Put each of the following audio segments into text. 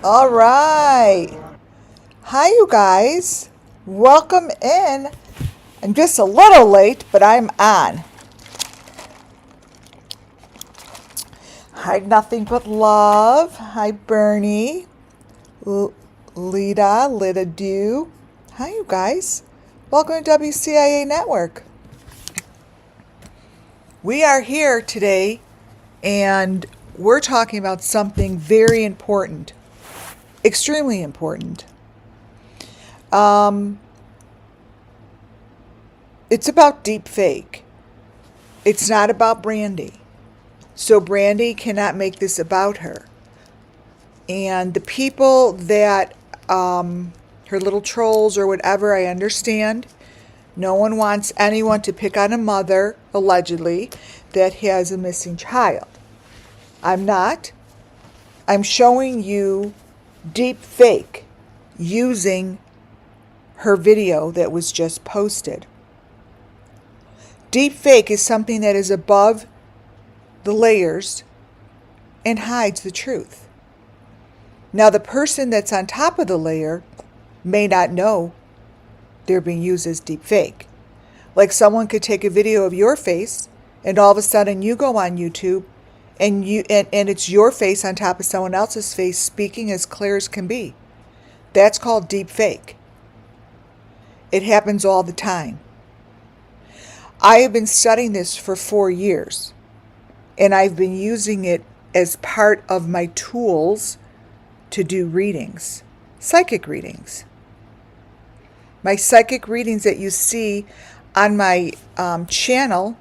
All right. Hi, you guys. Welcome in. I'm just a little late, but I'm on. Hi, Nothing But Love. Hi, Bernie. Lita Dew. Hi, you guys. Welcome to WCIA Network. We are here today, and we're talking about something very important, extremely important. It's about deepfake. It's not about Brandy. So Brandy cannot make this about her. And the people that, her little trolls or whatever, I understand. No one wants anyone to pick on a mother, allegedly, that has a missing child. I'm not. I'm showing you deepfake using her video that was just posted. Deepfake is something that is above the layers and hides the truth. Now, the person that's on top of the layer may not know they're being used as deepfake. Like someone could take a video of your face, and all of a sudden you go on YouTube, and it's your face on top of someone else's face speaking as clear as can be. That's called deepfake. It happens all the time. I have been studying this for 4 years, and I've been using it as part of my tools to do readings, psychic readings. My psychic readings that you see on my channel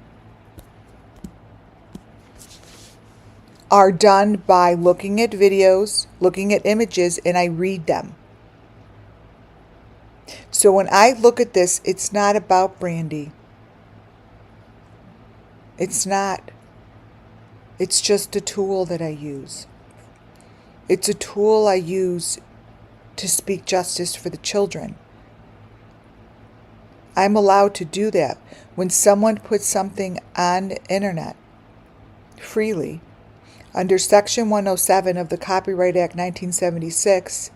are done by looking at videos, looking at images, and I read them. So when I look at this, it's not about Brandy. It's not. It's just a tool that I use. It's a tool I use to speak justice for the children. I'm allowed to do that. When someone puts something on the internet freely, under Section 107 of the Copyright Act 1976,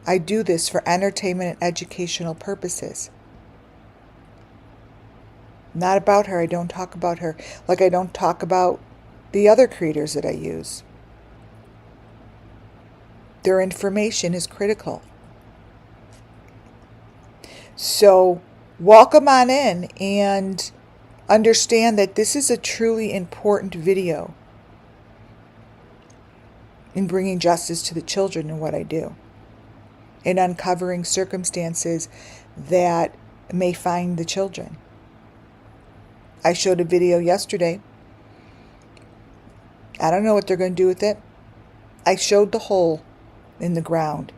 I do this for entertainment and educational purposes. Not about her. I don't talk about her like I don't talk about the other creators that I use. Their information is critical. So welcome on in and understand that this is a truly important video in bringing justice to the children in what I do, in uncovering circumstances that may find the children. I showed a video yesterday. I don't know what they're going to do with it. I showed the hole in the ground.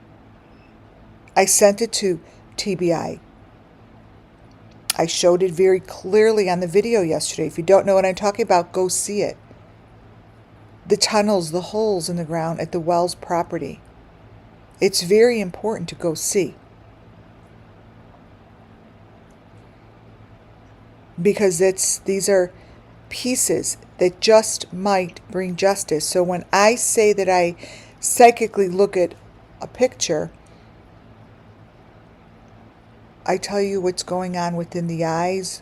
I sent it to TBI. I showed it very clearly on the video yesterday. If you don't know what I'm talking about, go see it. The tunnels, the holes in the ground at the Wells property. It's very important to go see. Because these are pieces that just might bring justice. So when I say that I psychically look at a picture, I tell you what's going on within the eyes,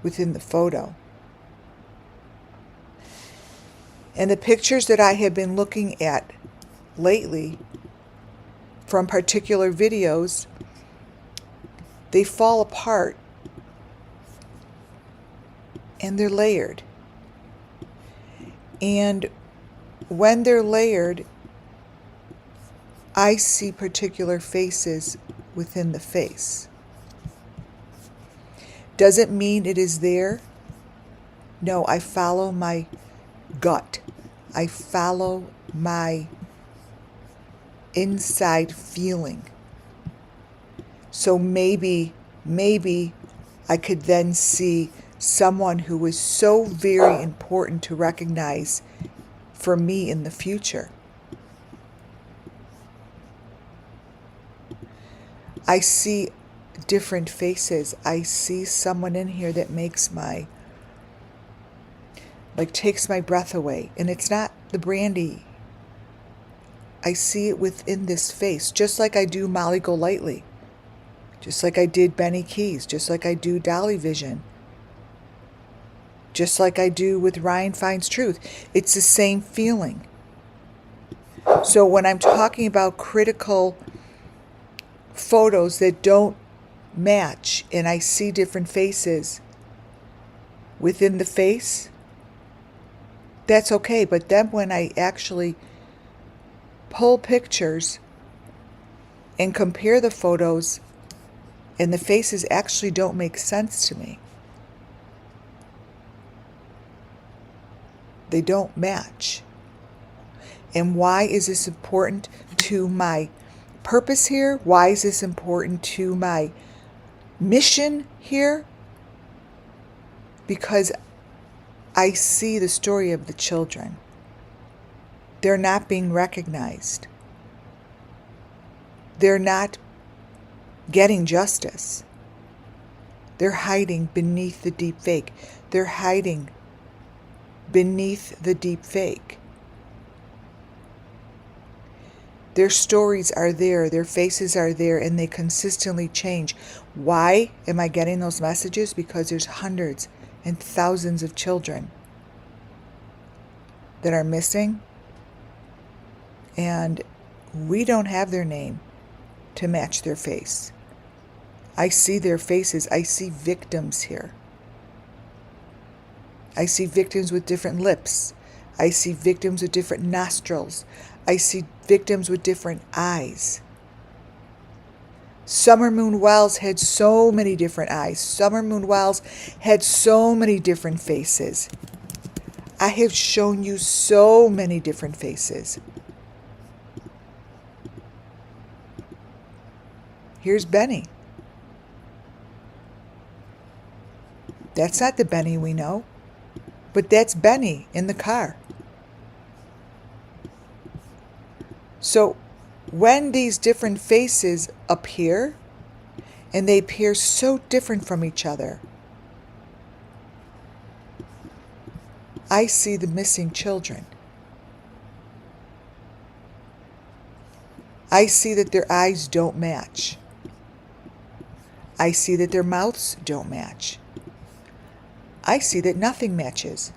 within the photo. And the pictures that I have been looking at lately from particular videos, they fall apart and they're layered. And when they're layered, I see particular faces within the face. Does it mean it is there? No, I follow my gut. I follow my inside feeling. So maybe I could then see someone who is so very important to recognize for me in the future. I see different faces. I see someone in here that makes takes my breath away. And it's not the Brandy I see it within this face, just like I do Molly Golightly, just like I did Benny Keys, just like I do Dolly Vision, just like I do with Ryan Finds Truth. It's the same feeling. So when I'm talking about critical photos that don't match and I see different faces within the face, that's okay. But then when I actually pull pictures and compare the photos and the faces actually don't make sense to me, they don't match. And why is this important to my purpose here? Why is this important to my mission here? Because I see the story of the children. They're not being recognized. They're not getting justice. They're hiding beneath the deep fake. They're hiding beneath the deep fake. Their stories are there, their faces are there, and they consistently change. Why am I getting those messages? Because there's hundreds and thousands of children that are missing, and we don't have their name to match their face. I see their faces. I see victims here. I see victims with different lips. I see victims with different nostrils. I see victims with different eyes. Summer Moon Wells had so many different eyes. Summer Moon Wells had so many different faces. I have shown you so many different faces. Here's Benny. That's not the Benny we know, but that's Benny in the car. So when these different faces appear, and they appear so different from each other, I see the missing children. I see that their eyes don't match. I see that their mouths don't match. I see that nothing matches.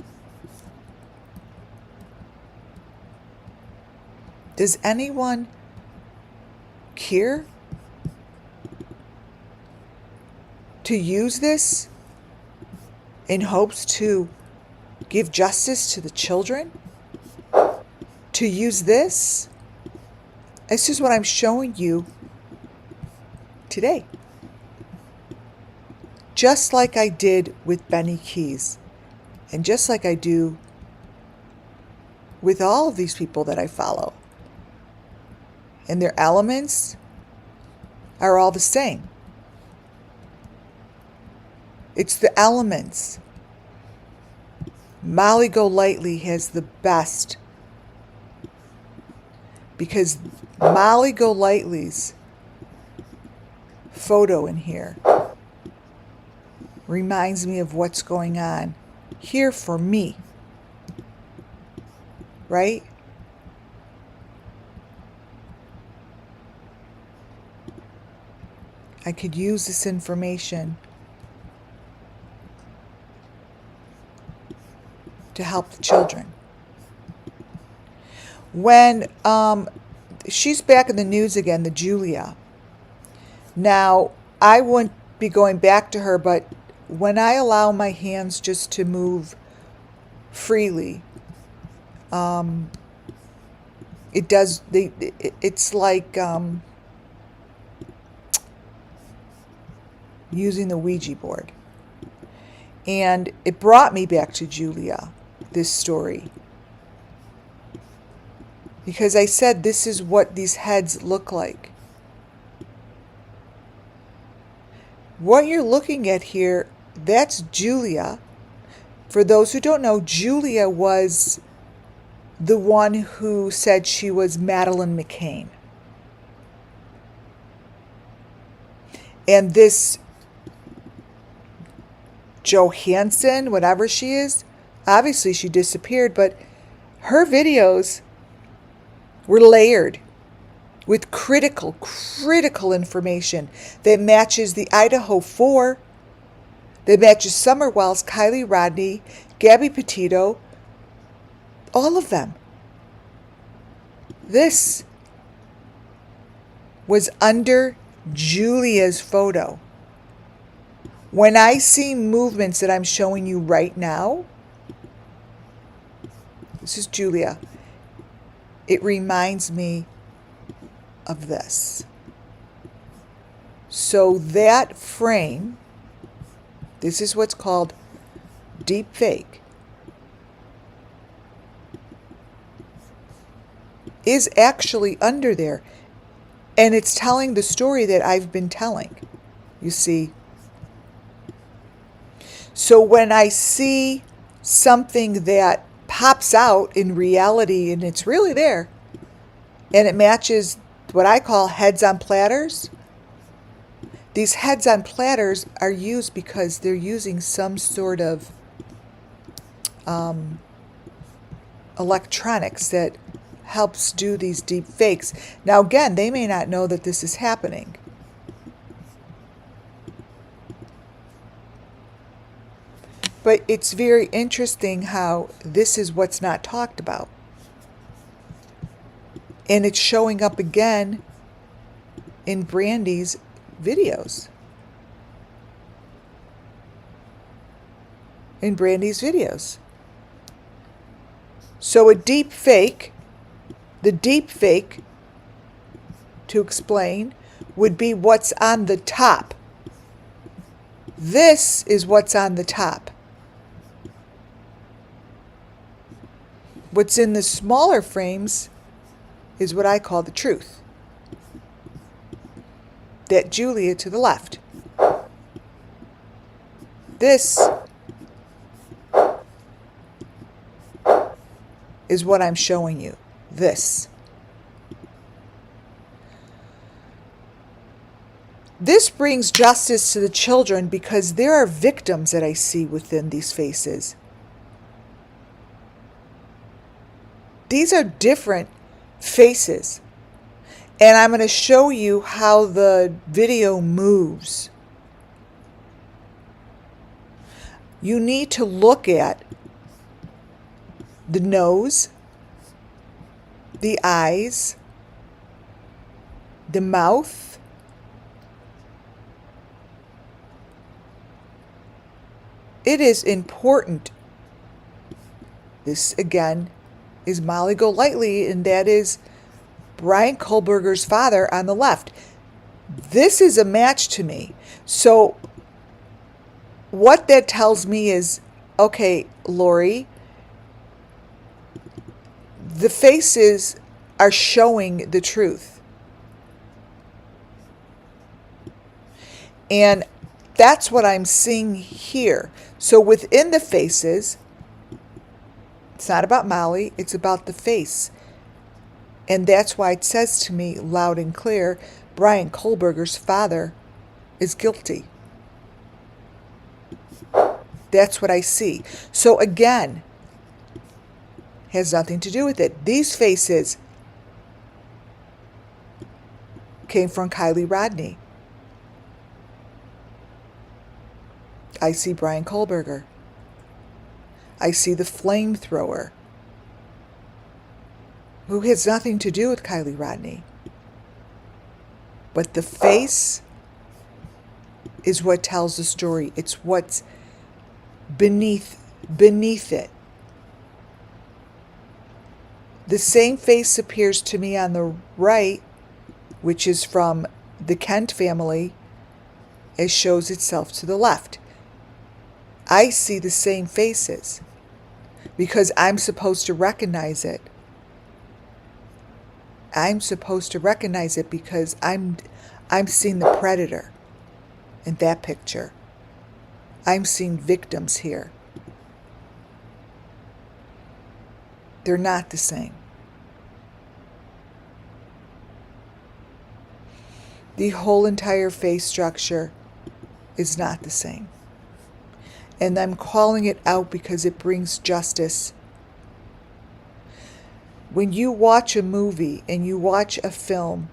Does anyone care to use this in hopes to give justice to the children? To use this? This is what I'm showing you today. Just like I did with Benny Keys, and just like I do with all of these people that I follow. And their elements are all the same. It's the elements. Molly Golightly has the best, because Molly Golightly's photo in here reminds me of what's going on here for me, right? I could use this information to help the children. When she's back in the news again, the Julia. Now, I wouldn't be going back to her, but when I allow my hands just to move freely, it does. It's like using the Ouija board. And it brought me back to Julia, this story. Because I said this is what these heads look like. What you're looking at here, that's Julia. For those who don't know, Julia was the one who said she was Madeleine McCann. And this Johansson, whatever she is, obviously she disappeared, but her videos We're layered with critical information that matches the Idaho 4, that matches Summer Wells, Kylie Rodney, Gabby Petito, all of them. This was under Julia's photo. When I see movements that I'm showing you right now, this is Julia, it reminds me of this. So that frame, this is what's called deepfake, is actually under there. And it's telling the story that I've been telling, you see. So when I see something that pops out in reality and it's really there, and it matches what I call heads on platters, these heads on platters are used because they're using some sort of electronics that helps do these deep fakes. Now again, they may not know that this is happening. But it's very interesting how this is what's not talked about. And it's showing up again in Brandy's videos. In Brandy's videos. So a deep fake, the deep fake, to explain, would be what's on the top. This is what's on the top. What's in the smaller frames is what I call the truth. That Julia to the left. This is what I'm showing you. This. This brings justice to the children because there are victims that I see within these faces. These are different faces. And I'm going to show you how the video moves. You need to look at the nose, the eyes, the mouth, it is important. This again is Molly Golightly, and that is Brian Kohlberger's father on the left. This is a match to me. So what that tells me is, okay, Lori, the faces are showing the truth. And that's what I'm seeing here. So within the faces, it's not about Molly, it's about the face. And that's why it says to me loud and clear, Brian Kohlberger's father is guilty. That's what I see. So again, has nothing to do with it. These faces came from Kylie Rodney. I see Brian Kohlberger. I see the flamethrower, who has nothing to do with Kylie Rodney. But the face is what tells the story. It's what's beneath it. The same face appears to me on the right, which is from the Kent family, as shows itself to the left. I see the same faces because I'm supposed to recognize it. I'm supposed to recognize it because I'm seeing the predator in that picture. I'm seeing victims here. They're not the same. The whole entire face structure is not the same. And I'm calling it out because it brings justice. When you watch a movie and you watch a film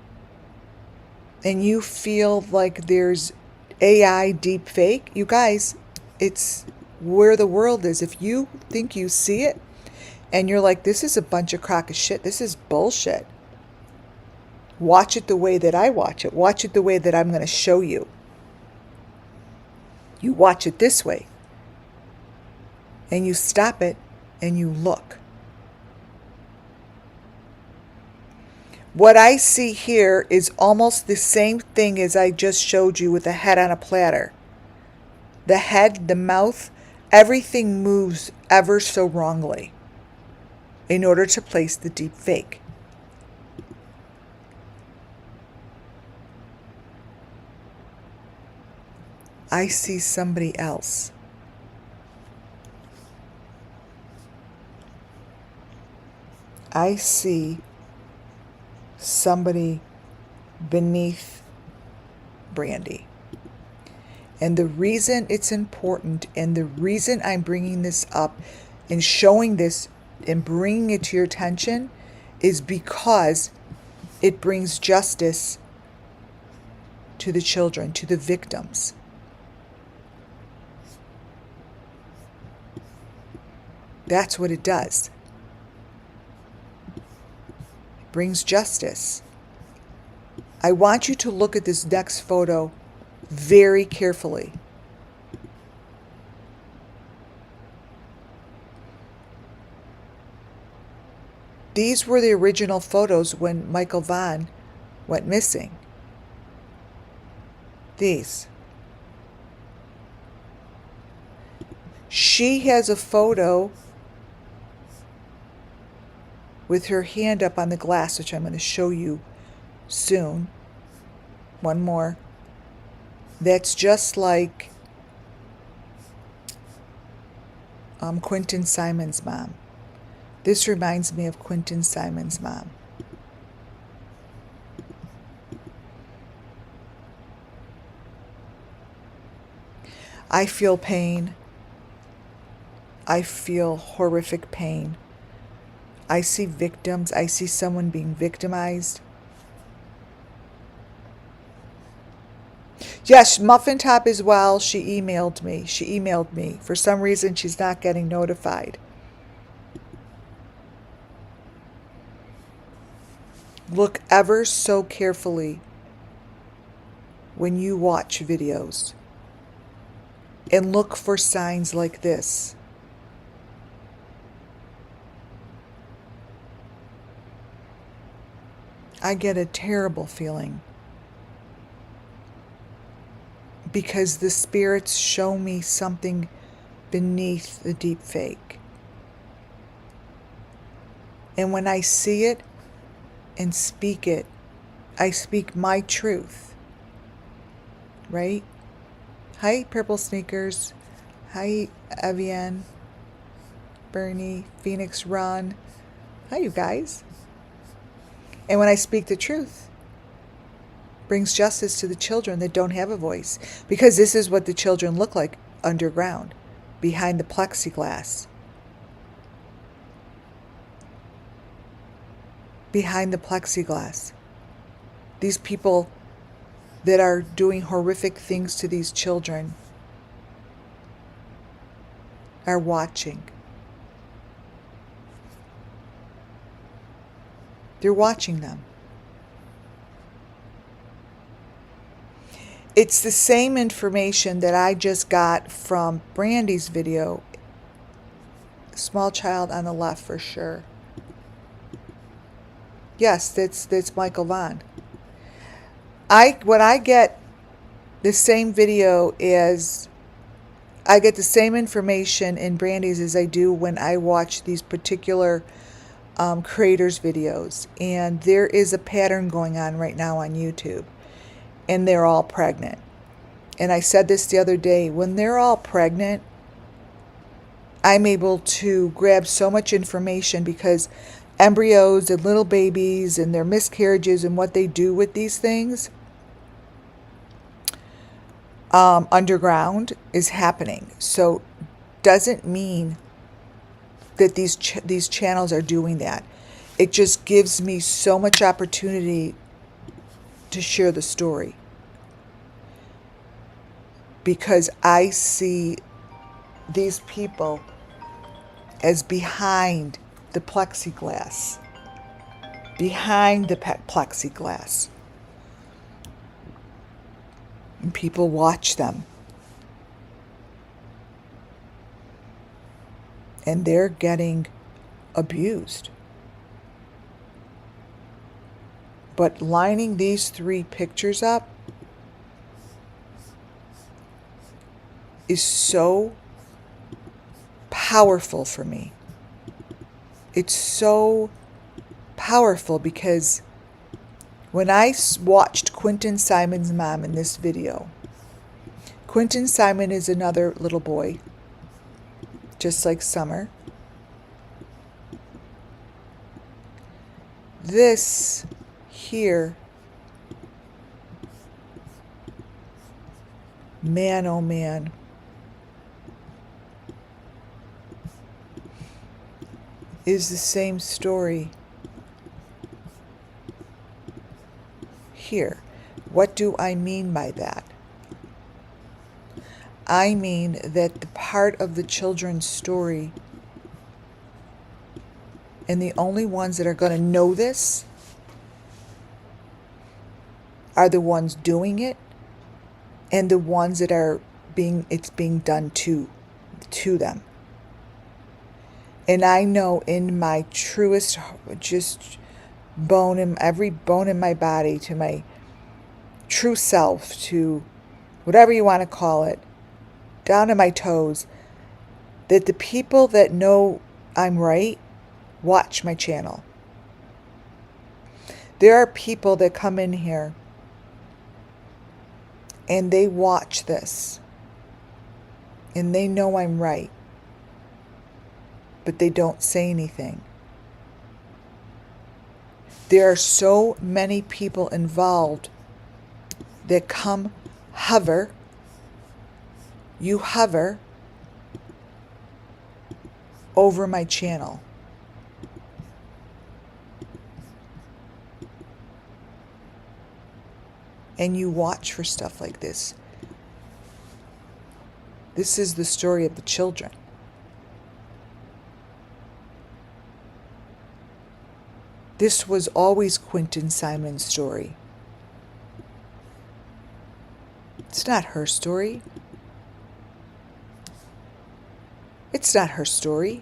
and you feel like there's AI deepfake, you guys, it's where the world is. If you think you see it and you're like, this is a bunch of crock of shit, this is bullshit, watch it the way that I watch it. Watch it the way that I'm going to show you. You watch it this way. And you stop it and you look. What I see here is almost the same thing as I just showed you with the head on a platter. The head, the mouth, everything moves ever so wrongly in order to place the deep fake. I see somebody else. I see somebody beneath Brandy. And the reason it's important and the reason I'm bringing this up and showing this and bringing it to your attention is because it brings justice to the children, to the victims. That's what it does. It brings justice. I want you to look at this next photo very carefully. These were the original photos when Michael Vaughn went missing. These. She has a photo with her hand up on the glass, which I'm going to show you soon. One more. That's just like Quentin Simon's mom. This reminds me of Quentin Simon's mom. I feel pain. I feel horrific pain. I see victims. I see someone being victimized. Yes, Muffin Top as well. She emailed me. For some reason, she's not getting notified. Look ever so carefully when you watch videos. And look for signs like this. I get a terrible feeling because the spirits show me something beneath the deep fake. And when I see it and speak it, I speak my truth. Right? Hi, Purple Sneakers. Hi, Evian, Bernie, Phoenix Run. Hi, you guys. And when I speak the truth, brings justice to the children that don't have a voice. Because this is what the children look like underground, behind the plexiglass. Behind the plexiglass. These people that are doing horrific things to these children are watching. They're watching them. It's the same information that I just got from Brandy's video. Small child on the left for sure. Yes, that's Michael Vaughn. When I get the same video is, I get the same information in Brandy's as I do when I watch these particular creators' videos. And there is a pattern going on right now on YouTube. And they're all pregnant. And I said this the other day, when they're all pregnant, I'm able to grab so much information because embryos and little babies and their miscarriages and what they do with these things underground is happening. So doesn't mean that these channels are doing that. it just gives me so much opportunity to share the story, because I see these people as behind the plexiglass. Behind the plexiglass. And people watch them. And they're getting abused. But lining these 3 pictures up is so powerful for me. It's so powerful because when I watched Quentin Simon's mom in this video, Quentin Simon is another little boy, just like Summer. This here, man, oh man, is the same story here. What do I mean by that? I mean that the part of the children's story, and the only ones that are going to know this are the ones doing it, and the ones that are it's being done to them. And I know in my truest, just every bone in my body, to my true self, to whatever you want to call it, down to my toes, that the people that know I'm right watch my channel. There are people that come in here and they watch this and they know I'm right, but they don't say anything. There are so many people involved that come hover. You hover over my channel. And you watch for stuff like this. This is the story of the children. This was always Quentin Simon's story. It's not her story. It's not her story.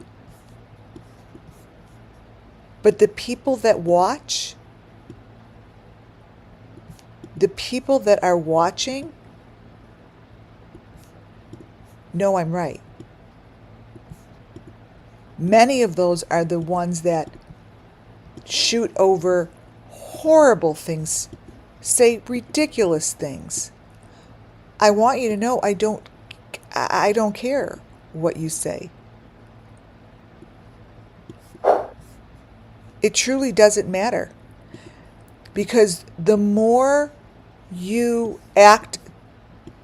But the people that watch, the people that are watching, know I'm right. Many of those are the ones that shoot over horrible things, say ridiculous things. I want you to know I don't care what you say. It truly doesn't matter. Because the more you act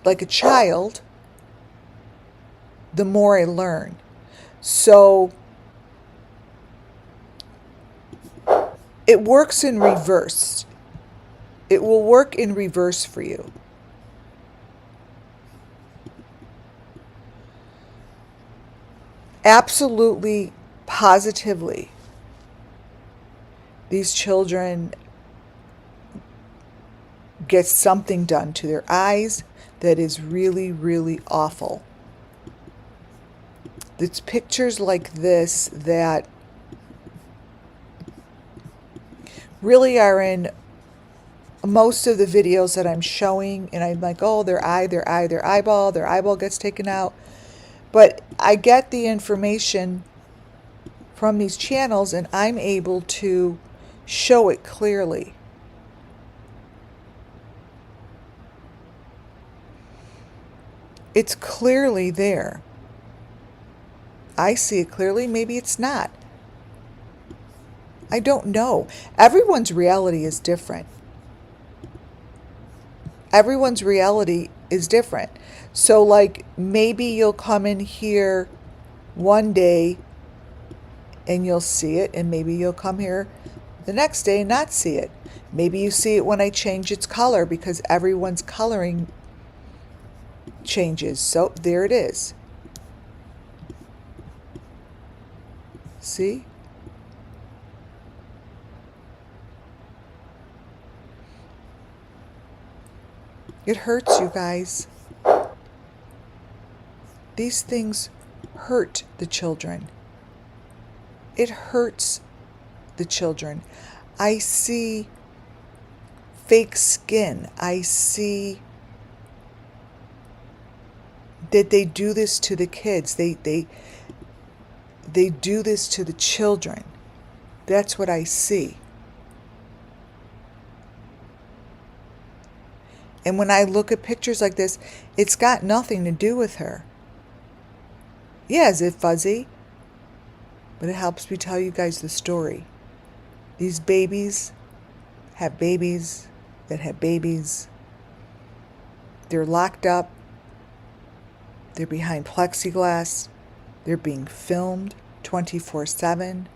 like a child, the more I learn. So it works in reverse. It will work in reverse for you. Absolutely, positively, these children get something done to their eyes that is really, really awful. It's pictures like this that really are in most of the videos that I'm showing, and I'm like, oh, their eyeball gets taken out. But I get the information from these channels and I'm able to show it clearly. It's clearly there. I see it clearly. Maybe it's not. I don't know. Everyone's reality is different. Everyone's reality is different. So like maybe you'll come in here one day and you'll see it, and maybe you'll come here the next day and not see it. Maybe you see it when I change its color because everyone's coloring changes. So there it is. See? It hurts, you guys. These things hurt the children. It hurts the children. I see fake skin. I see that they do this to the kids. They do this to the children. That's what I see. And when I look at pictures like this, it's got nothing to do with her. Yeah, is it fuzzy? But it helps me tell you guys the story. These babies have babies that have babies. They're locked up. They're behind plexiglass. They're being filmed 24/7.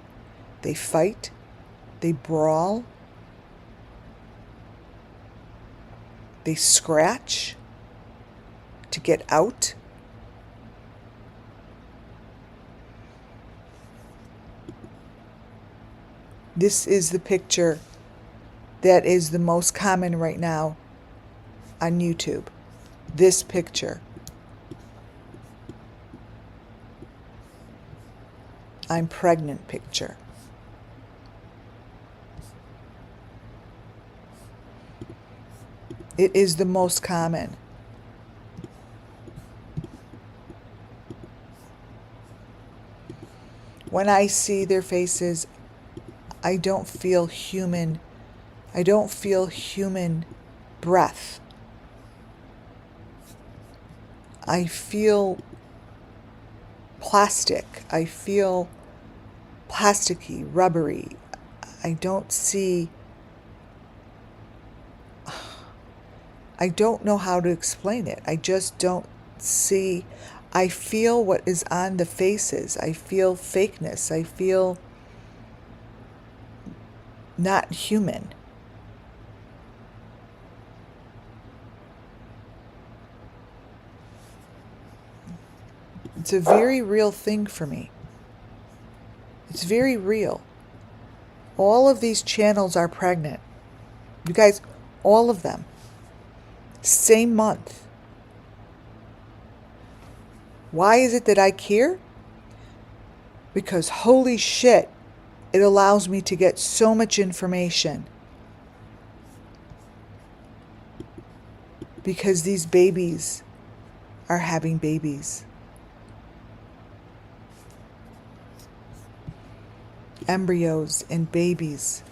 They fight. They brawl. They scratch to get out. This is the picture that is the most common right now on YouTube. This picture. I'm pregnant picture. It is the most common. When I see their faces, I don't feel human. I don't feel human breath. I feel plastic. I feel plasticky, rubbery. I don't see. I don't know how to explain it. I just don't see. I feel what is on the faces. I feel fakeness. I feel not human. It's a very real thing for me. It's very real. All of these channels are pregnant. You guys, all of them. Same month. Why is it that I care? Because holy shit, it allows me to get so much information. Because these babies are having babies. Embryos and babies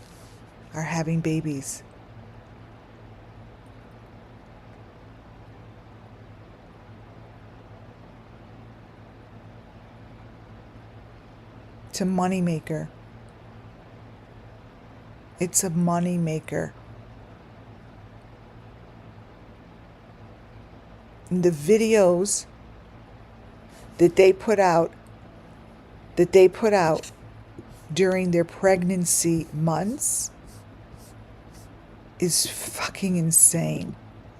are having babies. It's a money maker. It's a money maker. And the videos that they put out during their pregnancy months is fucking insane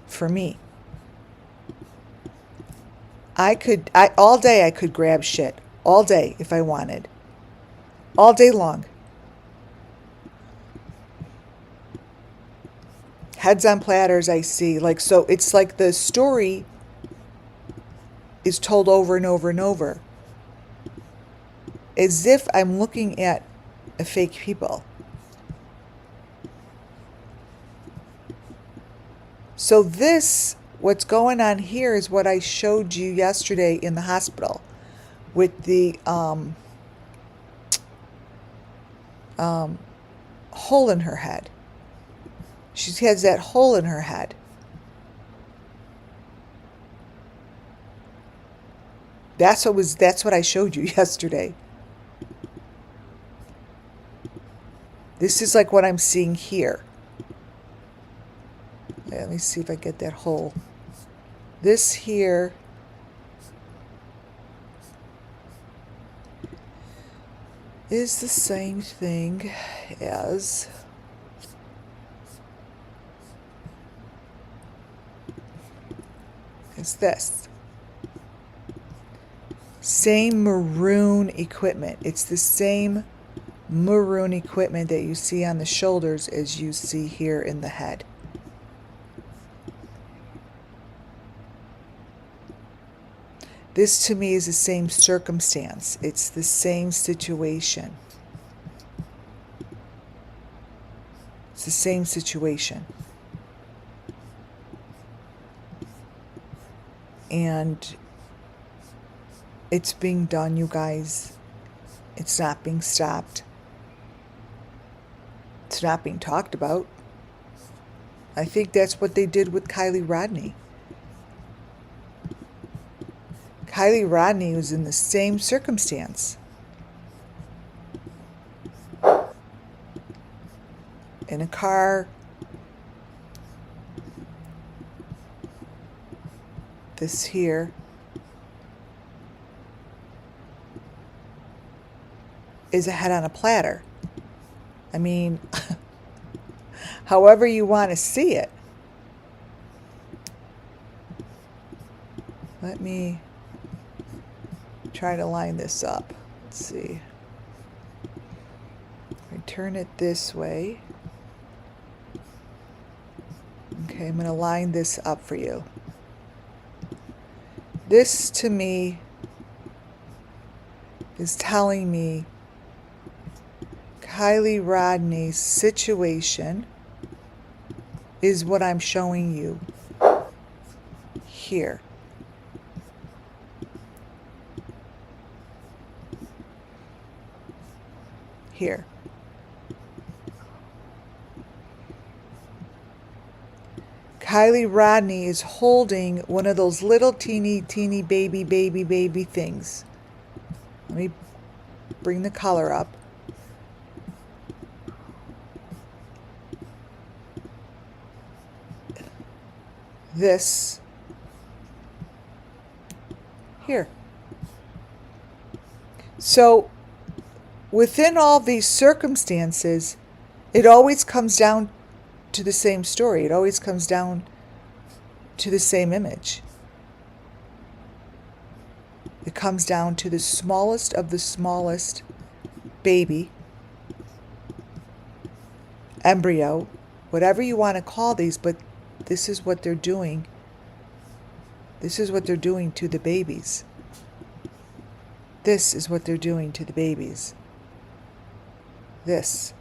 for me. All day I could grab shit. All day if I wanted. All day long. Heads on platters I see. So it's like the story is told over and over and over. As if I'm looking at a fake people. So what's going on here is what I showed you yesterday in the hospital with the hole in her head. She has that hole in her head. That's what I showed you yesterday. This is like what I'm seeing here. Let me see if I get that hole. This here is the same thing as this. Same maroon equipment. It's the same maroon equipment that you see on the shoulders as you see here in the head. This to me is the same circumstance. It's the same situation. It's the same situation. And it's being done, you guys. It's not being stopped. It's not being talked about. I think that's what they did with Kylie Rodney. Kylie Rodney was in the same circumstance. In a car. This here is a head on a platter. I mean, however you want to see it. Let me try to line this up. Let's see. I turn it this way. Okay, I'm going to line this up for you. This to me is telling me Kylie Rodney's situation is what I'm showing you here. Here. Kylie Rodney is holding one of those little teeny baby things. Let me bring the color up. This here. So within all these circumstances, it always comes down to the same story. It always comes down to the same image. It comes down to the smallest of the smallest baby, embryo, whatever you want to call these, but this is what they're doing. This is what they're doing to the babies. This is what they're doing to the babies. This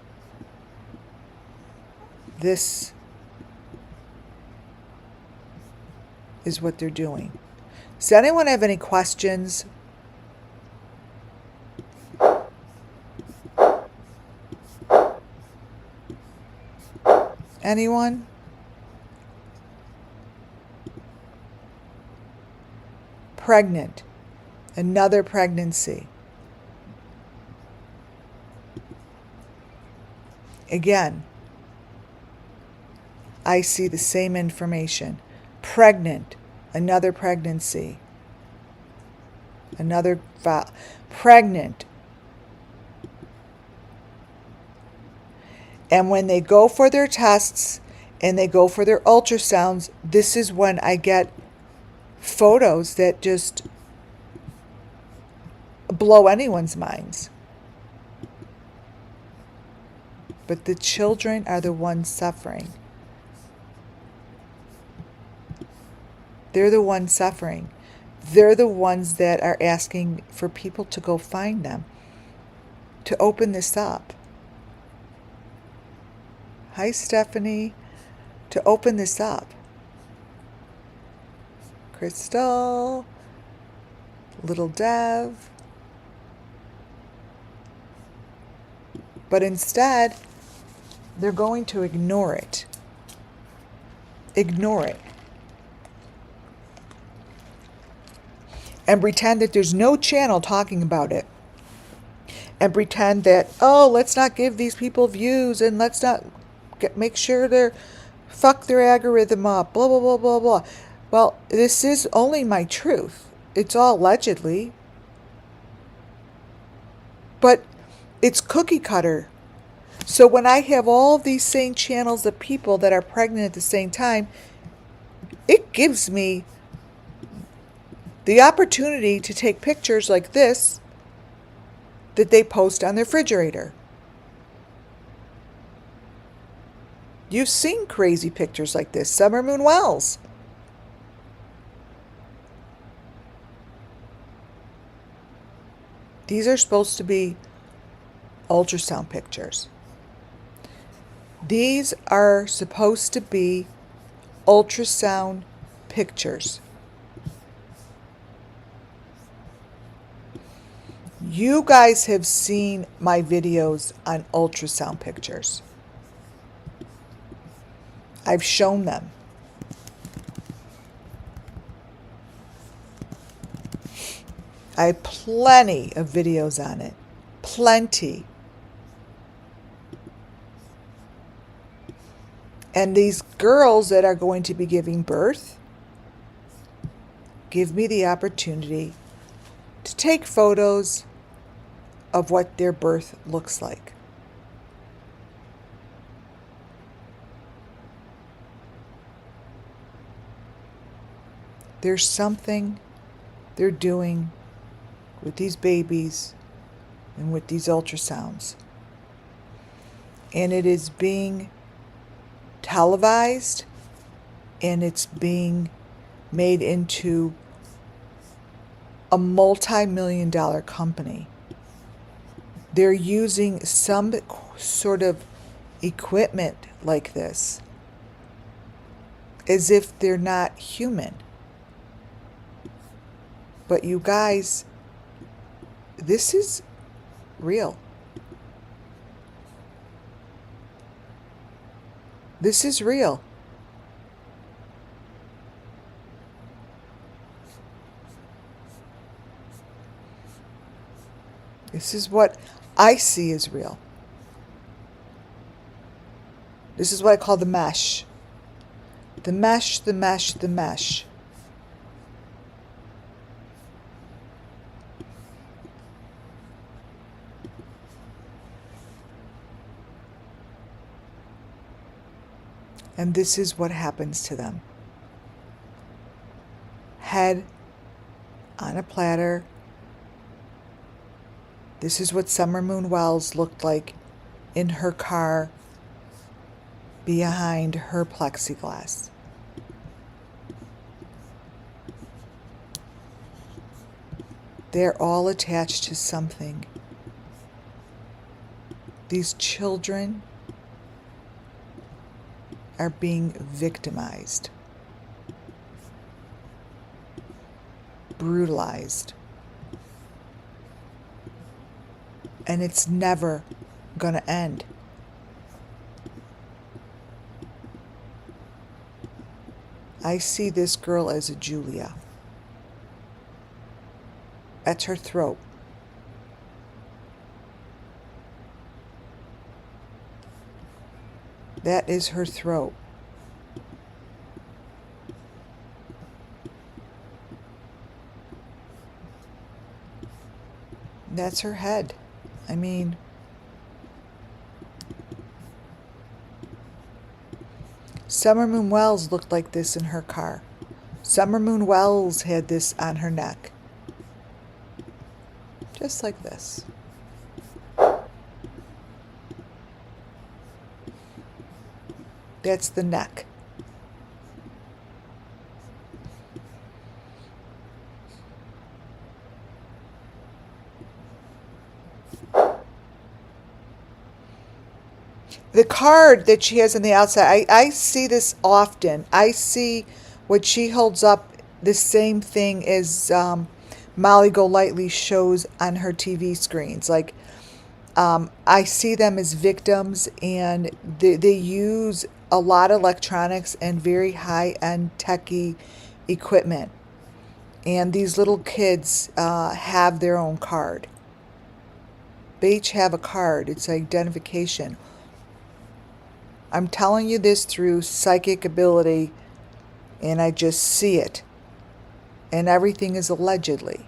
is what they're doing. Does anyone have any questions? Anyone? Pregnant. Another pregnancy. Again, I see the same information. Pregnant, another pregnancy. Another pregnant. And when they go for their tests and they go for their ultrasounds, this is when I get photos that just blow anyone's minds. But the children are the ones suffering. They're the ones suffering. They're the ones that are asking for people to go find them, to open this up. Hi, Stephanie. To open this up. Crystal. Little Dev. But instead, they're going to ignore it. Ignore it. And pretend that there's no channel talking about it. And pretend that, oh, let's not give these people views and let's not make sure they're fuck their algorithm up, blah, blah, blah, blah, blah. Well, this is only my truth. It's all allegedly. But It's cookie cutter. So when I have all these same channels of people that are pregnant at the same time, it gives me the opportunity to take pictures like this that they post on their refrigerator. You've seen crazy pictures like this. Summer Moon Wells. These are supposed to be ultrasound pictures. These are supposed to be ultrasound pictures. You guys have seen my videos on ultrasound pictures. I've shown them. I have plenty of videos on it. Plenty. And these girls that are going to be giving birth give me the opportunity to take photos of what their birth looks like. There's something they're doing with these babies and with these ultrasounds. And it is being televised, and it's being made into a multi-million-dollar company. They're using some sort of equipment like this as if they're not human. But you guys, this is real. This is real. This is what I see as real. This is what I call the mesh. The mesh, the mesh, the mesh. And this is what happens to them. Head on a platter. This is what Summer Moon Wells looked like in her car behind her plexiglass. They're all attached to something. These children are being victimized, brutalized, and it's never gonna end. I see this girl as a Julia. That's her throat. That is her throat. That's her head. I mean, Summer Moon Wells looked like this in her car. Summer Moon Wells had this on her neck. Just like this. That's the neck. The card that she has on the outside, I see this often. I see what she holds up, the same thing as Molly Golightly shows on her TV screens. Like, I see them as victims, and they use a lot of electronics and very high-end techie equipment. And these little kids have their own card. They each have a card. It's identification. I'm telling you this through psychic ability, and I just see it. And everything is allegedly.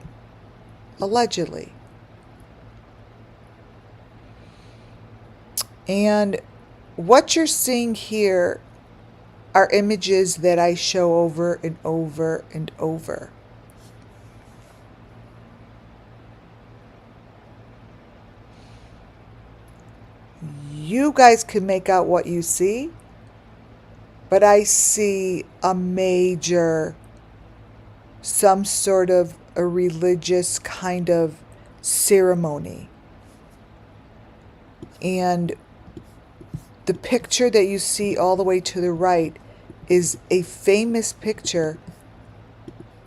Allegedly. And what you're seeing here are images that I show over and over and over. You guys can make out what you see, but I see a major, some sort of a religious kind of ceremony. And the picture that you see all the way to the right is a famous picture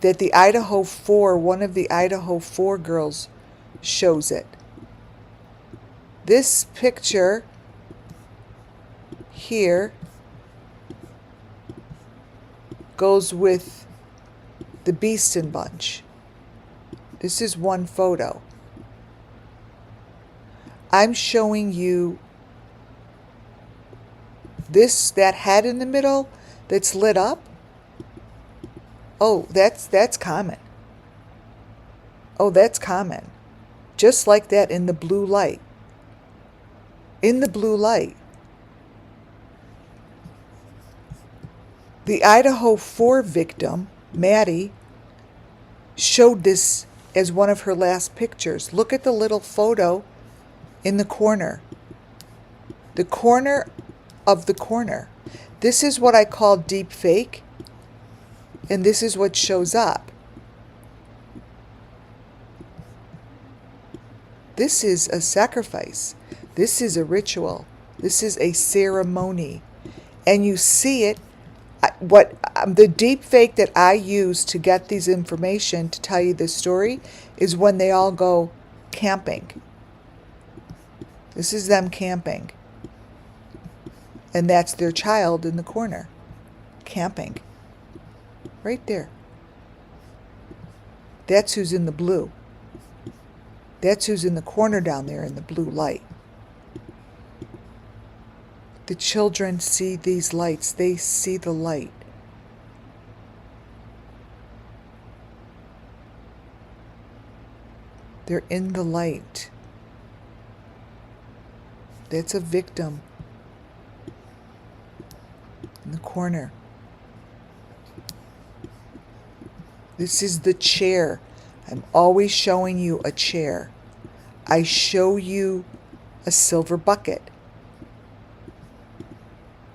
that the Idaho 4, one of the Idaho 4 girls shows it. This picture here goes with the Beeston Bunch. This is one photo. I'm showing you that head in the middle that's lit up. Oh, that's common. Oh, that's common. Just like that in the blue light. In the blue light. The Idaho 4 victim, Maddie, showed this as one of her last pictures. Look at the little photo in the corner. The corner of the corner. This is what I call deepfake, and this is what shows up. This is a sacrifice. This is a ritual. This is a ceremony. And you see it. The deepfake that I use to get these information to tell you this story is when they all go camping. This is them camping. And that's their child in the corner, camping. Right there. That's who's in the blue. That's who's in the corner down there in the blue light. The children see these lights. They see the light. They're in the light. That's a victim in the corner. This is the chair. I'm always showing you a chair. I show you a silver bucket.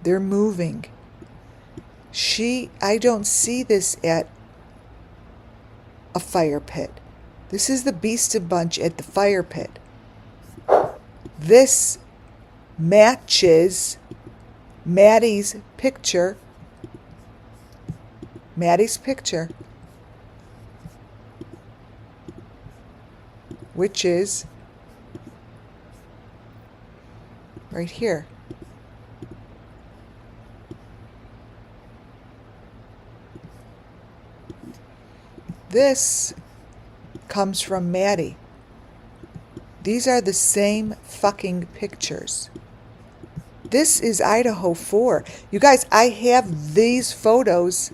They're moving. I don't see this at a fire pit. This is the Beeston Bunch at the fire pit. This matches Maddie's picture. Maddie's picture, which is right here. This comes from Maddie. These are the same fucking pictures. This is Idaho 4. You guys, I have these photos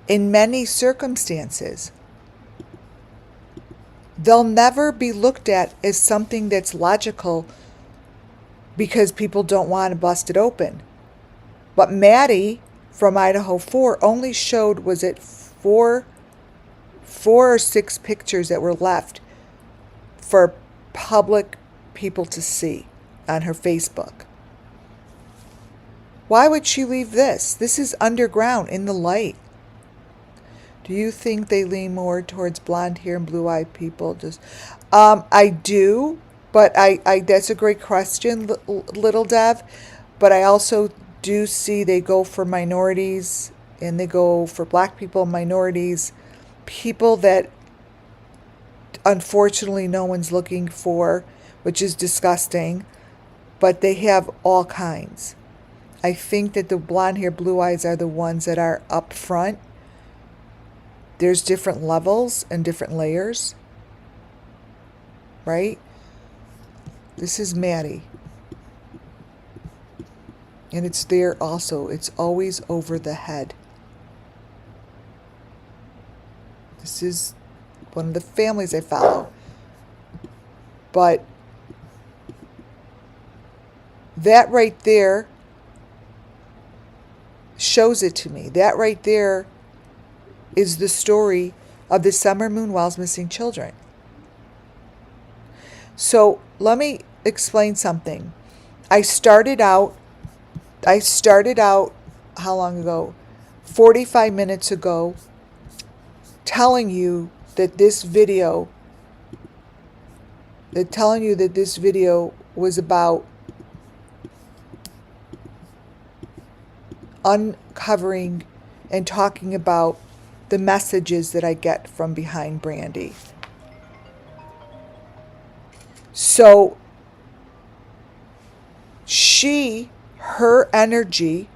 in many circumstances. They'll never be looked at as something that's logical because people don't want to bust it open. But Maddie from Idaho 4 only showed, was it four or six pictures that were left for public people to see on her Facebook. Why would she leave this? This is underground in the light. Do you think they lean more towards blonde hair and blue-eyed people? I do, but I that's a great question, Little Dev. But I also do see they go for minorities and they go for black people, minorities, people that unfortunately no one's looking for, which is disgusting, but they have all kinds. I think that the blonde hair, blue eyes are the ones that are up front. There's different levels and different layers, right? This is Maddie. And it's there also. It's always over the head. This is one of the families I follow. But that right there shows it to me. That right there is the story of the Summer Moon Well's missing children. So let me explain something. I started out how long ago? 45 minutes ago, telling you that this video was about uncovering and talking about the messages that I get from behind Brandy. So her energy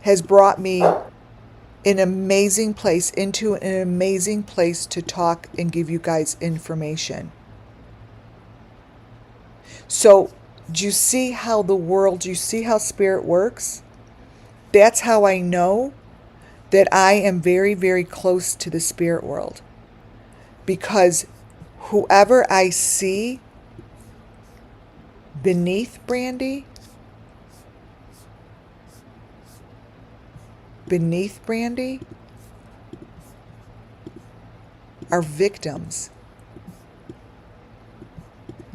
has brought me into an amazing place to talk and give you guys information. So do you see how spirit works? That's how I know that I am very, very close to the spirit world. Because whoever I see beneath Brandy are victims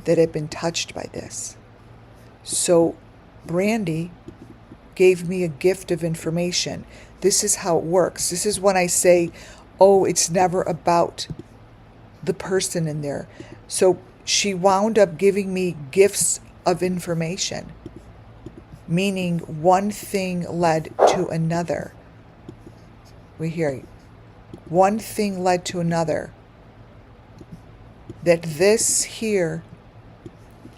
that have been touched by this. So Brandy gave me a gift of information. This is how it works. This is when I say, oh, it's never about the person in there. So she wound up giving me gifts of information, meaning one thing led to another. We hear one thing led to another. That this here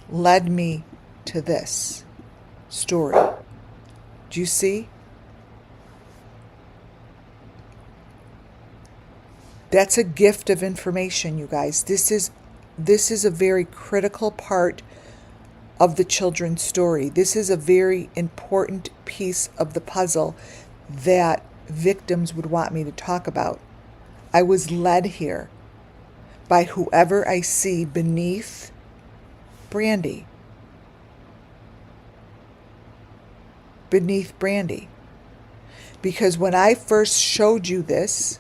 led me to this story. Do you see? That's a gift of information, you guys. This is a very critical part of the children's story. This is a very important piece of the puzzle that victims would want me to talk about. I was led here by whoever I see beneath Brandy. Because when I first showed you this,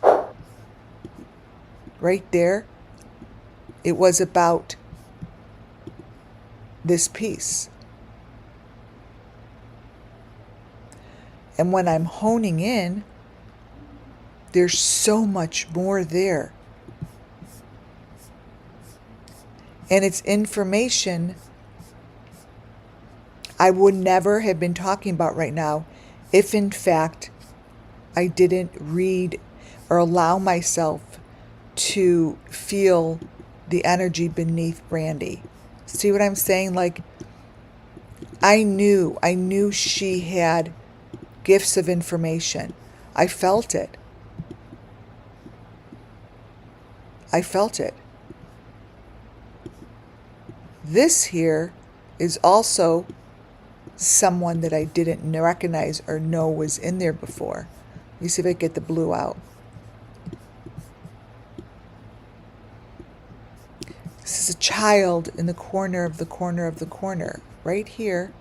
right there, it was about this piece. And when I'm honing in, there's so much more there. And it's information I would never have been talking about right now if, in fact, I didn't read or allow myself to feel the energy beneath Brandy. See what I'm saying? Like, I knew she had gifts of information. I felt it. This here is also someone that I didn't recognize or know was in there before. Let me see if I get the blue out. This is a child in the corner of the corner of the corner. Right here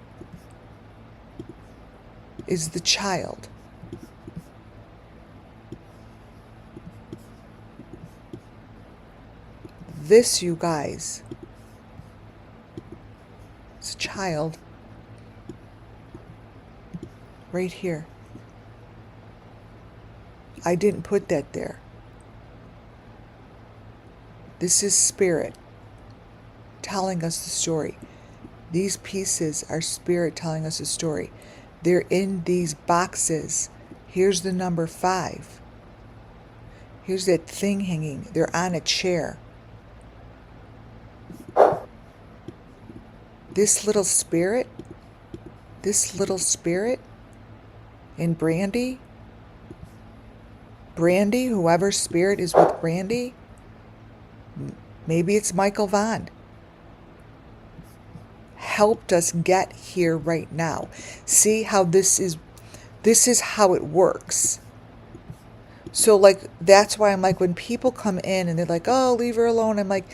is the child. This, you guys, is a child right here. I didn't put that there. This is spirit telling us the story. These pieces are spirit telling us a story. They're in these boxes. Here's the number 5. Here's that thing hanging. They're on a chair. This little spirit in Brandy, whoever spirit is with Brandy, maybe it's Michael Vaughn, helped us get here right now. See how this is how it works. So like, that's why I'm like, when people come in and they're like, oh, leave her alone, I'm like,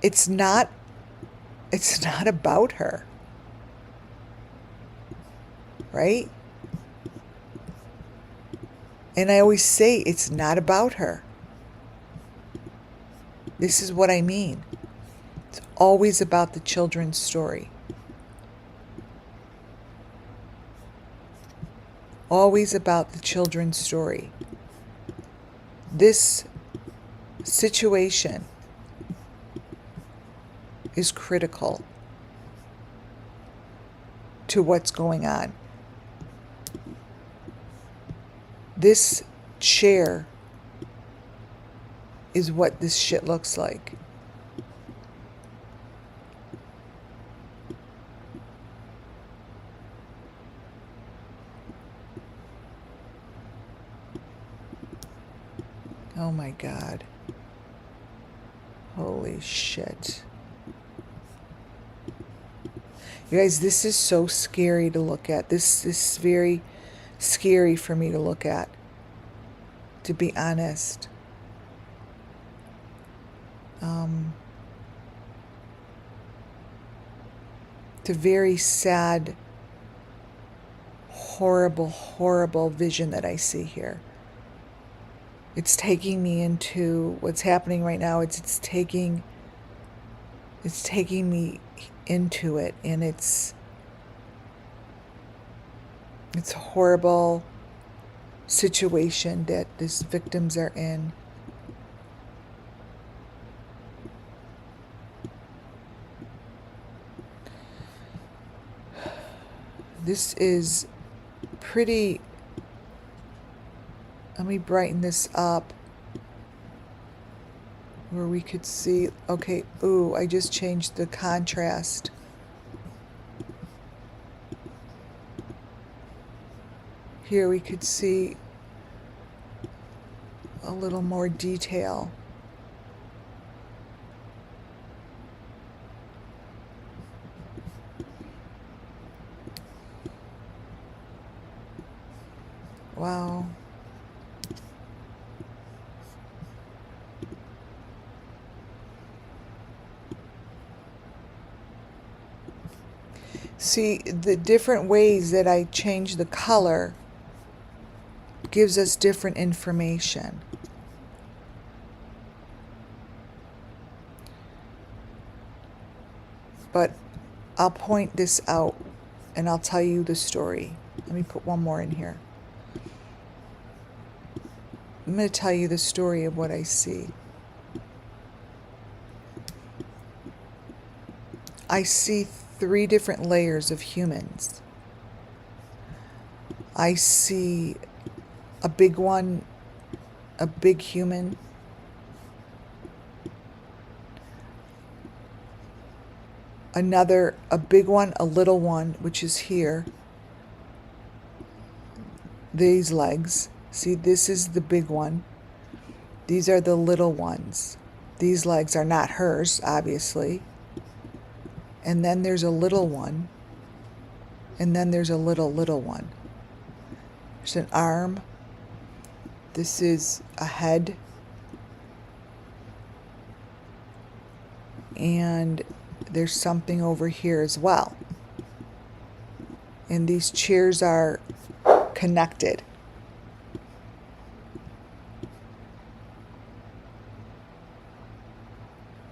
it's not about her. right? And I always say it's not about her. This is what I mean. It's always about the children's story. Always about the children's story. This situation is critical to what's going on. This chair is what this shit looks like. Oh my God. Holy shit. You guys, this is so scary to look at. This is very scary for me to look at, to be honest. It's a very sad, horrible, horrible vision that I see here. It's taking me into what's happening right now. It's taking me into it, and it's a horrible situation that these victims are in. This is pretty. Let me brighten this up where we could see. Okay, ooh, I just changed the contrast. Here we could see a little more detail. Wow. See, the different ways that I change the color gives us different information. But I'll point this out and I'll tell you the story. Let me put one more in here. I'm going to tell you the story of what I see. I see 3 different layers of humans. I see a big one, a big human. Another, a big one, a little one, which is here. These legs. See, this is the big one. These are the little ones. These legs are not hers, obviously. And then there's a little one. And then there's a little one. There's an arm. This is a head. And there's something over here as well. And these chairs are connected.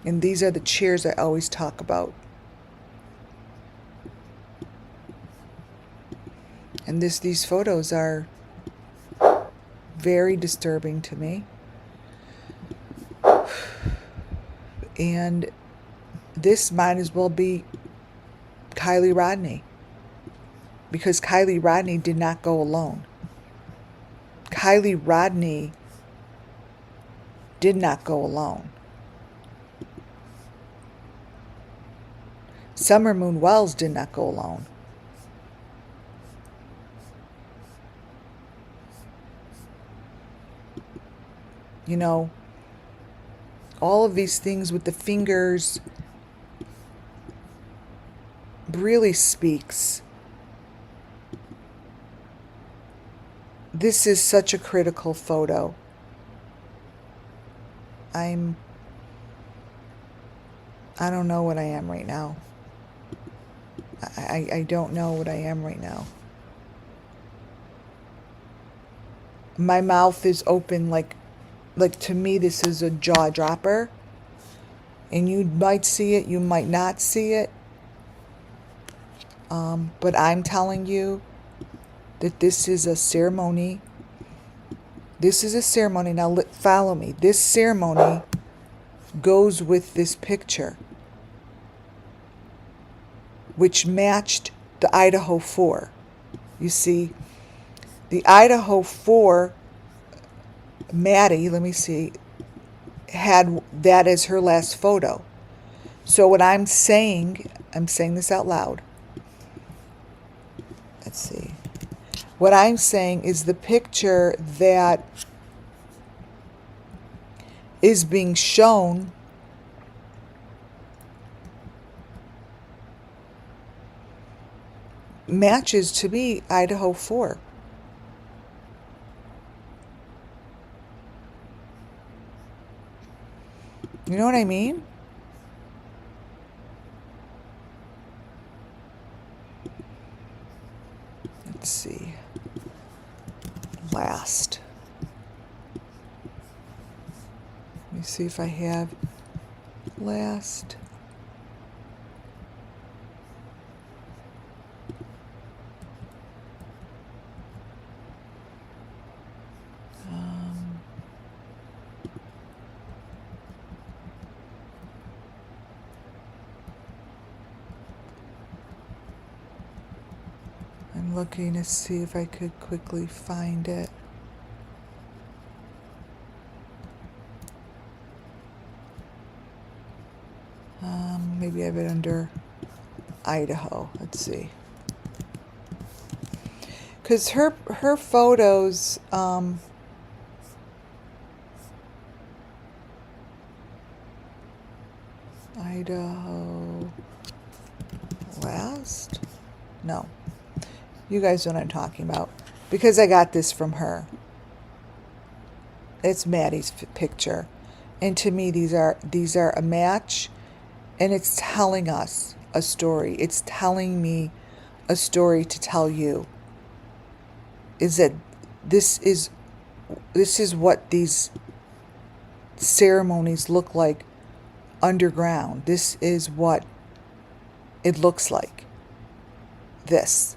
And these are the chairs I always talk about. And these photos are very disturbing to me. And this might as well be Kylie Rodney. Because Kylie Rodney did not go alone. Kylie Rodney did not go alone. Summer Moon Wells did not go alone. You know, all of these things with the fingers really speaks. This is such a critical photo. I don't know what I am right now. I don't know what I am right now. My mouth is open like to me this is a jaw dropper. And you might see it, you might not see it. But I'm telling you that this is a ceremony. This is a ceremony. Now follow me. This ceremony goes with this picture, which matched the Idaho 4. You see, the Idaho 4, Maddie, let me see, had that as her last photo. So what I'm saying this out loud. Let's see. What I'm saying is the picture that is being shown matches to me Idaho 4. You know what I mean? Let's see. Last. Let me see if I have last. I'm looking to see if I could quickly find it. Maybe I have it under Idaho. Let's see. Because her photos, Idaho last? No. You guys know what I'm talking about. Because I got this from her. It's Maddie's picture. And to me, these are a match. And it's telling us a story. It's telling me a story to tell you. Is that this is what these ceremonies look like underground. This is what it looks like. This.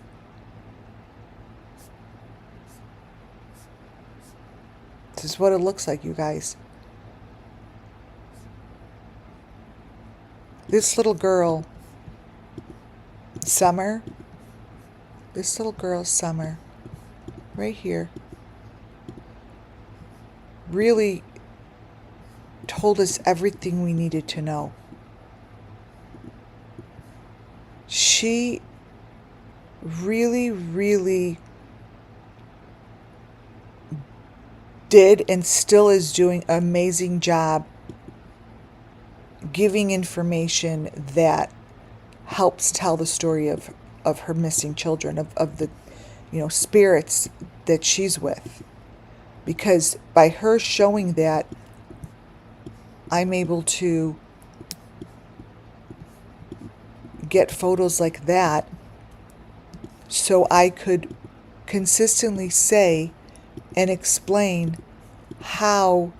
This is what it looks like, you guys. This little girl, Summer, right here, really told us everything we needed to know. She really, really did and still is doing an amazing job giving information that helps tell the story of her missing children, of the spirits that she's with. Because by her showing that, I'm able to get photos like that so I could consistently say and explain how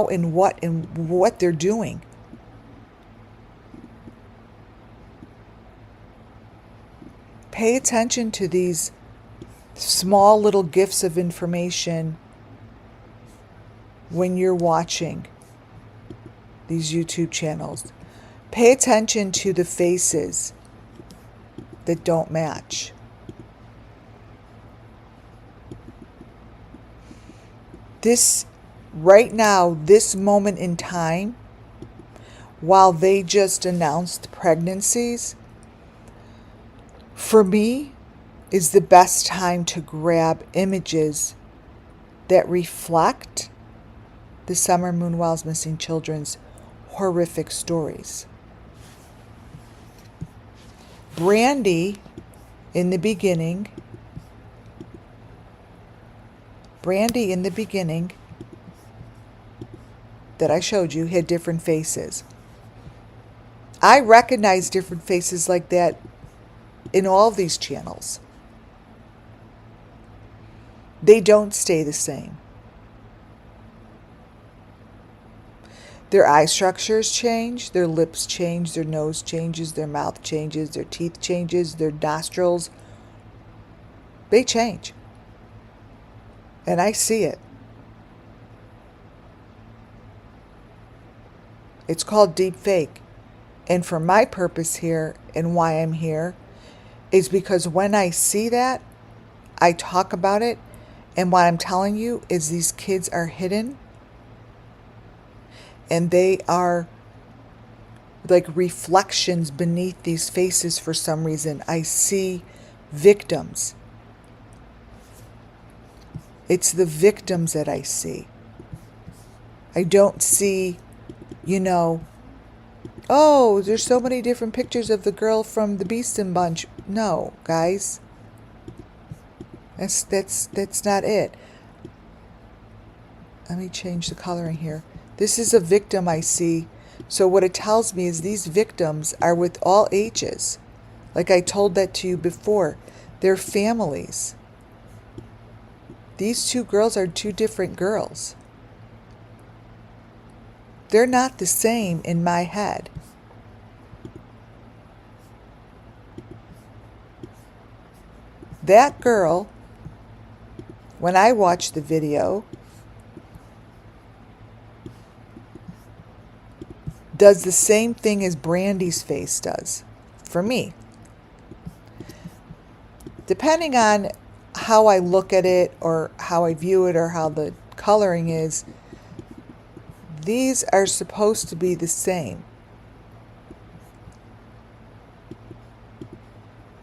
and what they're doing. Pay attention to these small little gifts of information when you're watching these YouTube channels. Pay attention to the faces that don't match. This, right now, this moment in time, while they just announced pregnancies, for me, is the best time to grab images that reflect the Summer Moonwell's missing children's horrific stories. Brandy, in the beginning, that I showed you, had different faces. I recognize different faces like that in all these channels. They don't stay the same. Their eye structures change, their lips change, their nose changes, their mouth changes, their teeth changes, their nostrils, they change. And I see it. It's called deepfake. And for my purpose here and why I'm here is because when I see that, I talk about it. And what I'm telling you is these kids are hidden. And they are like reflections beneath these faces for some reason. I see victims. It's the victims that I see. I don't see, oh, there's so many different pictures of the girl from the Beeston Bunch. No, guys. That's not it. Let me change the coloring here. This is a victim I see. So what it tells me is these victims are with all ages. Like I told that to you before. They're families. These two girls are two different girls. They're not the same in my head. That girl, when I watch the video, does the same thing as Brandy's face does, for me. Depending on how I look at it or how I view it or how the coloring is, these are supposed to be the same.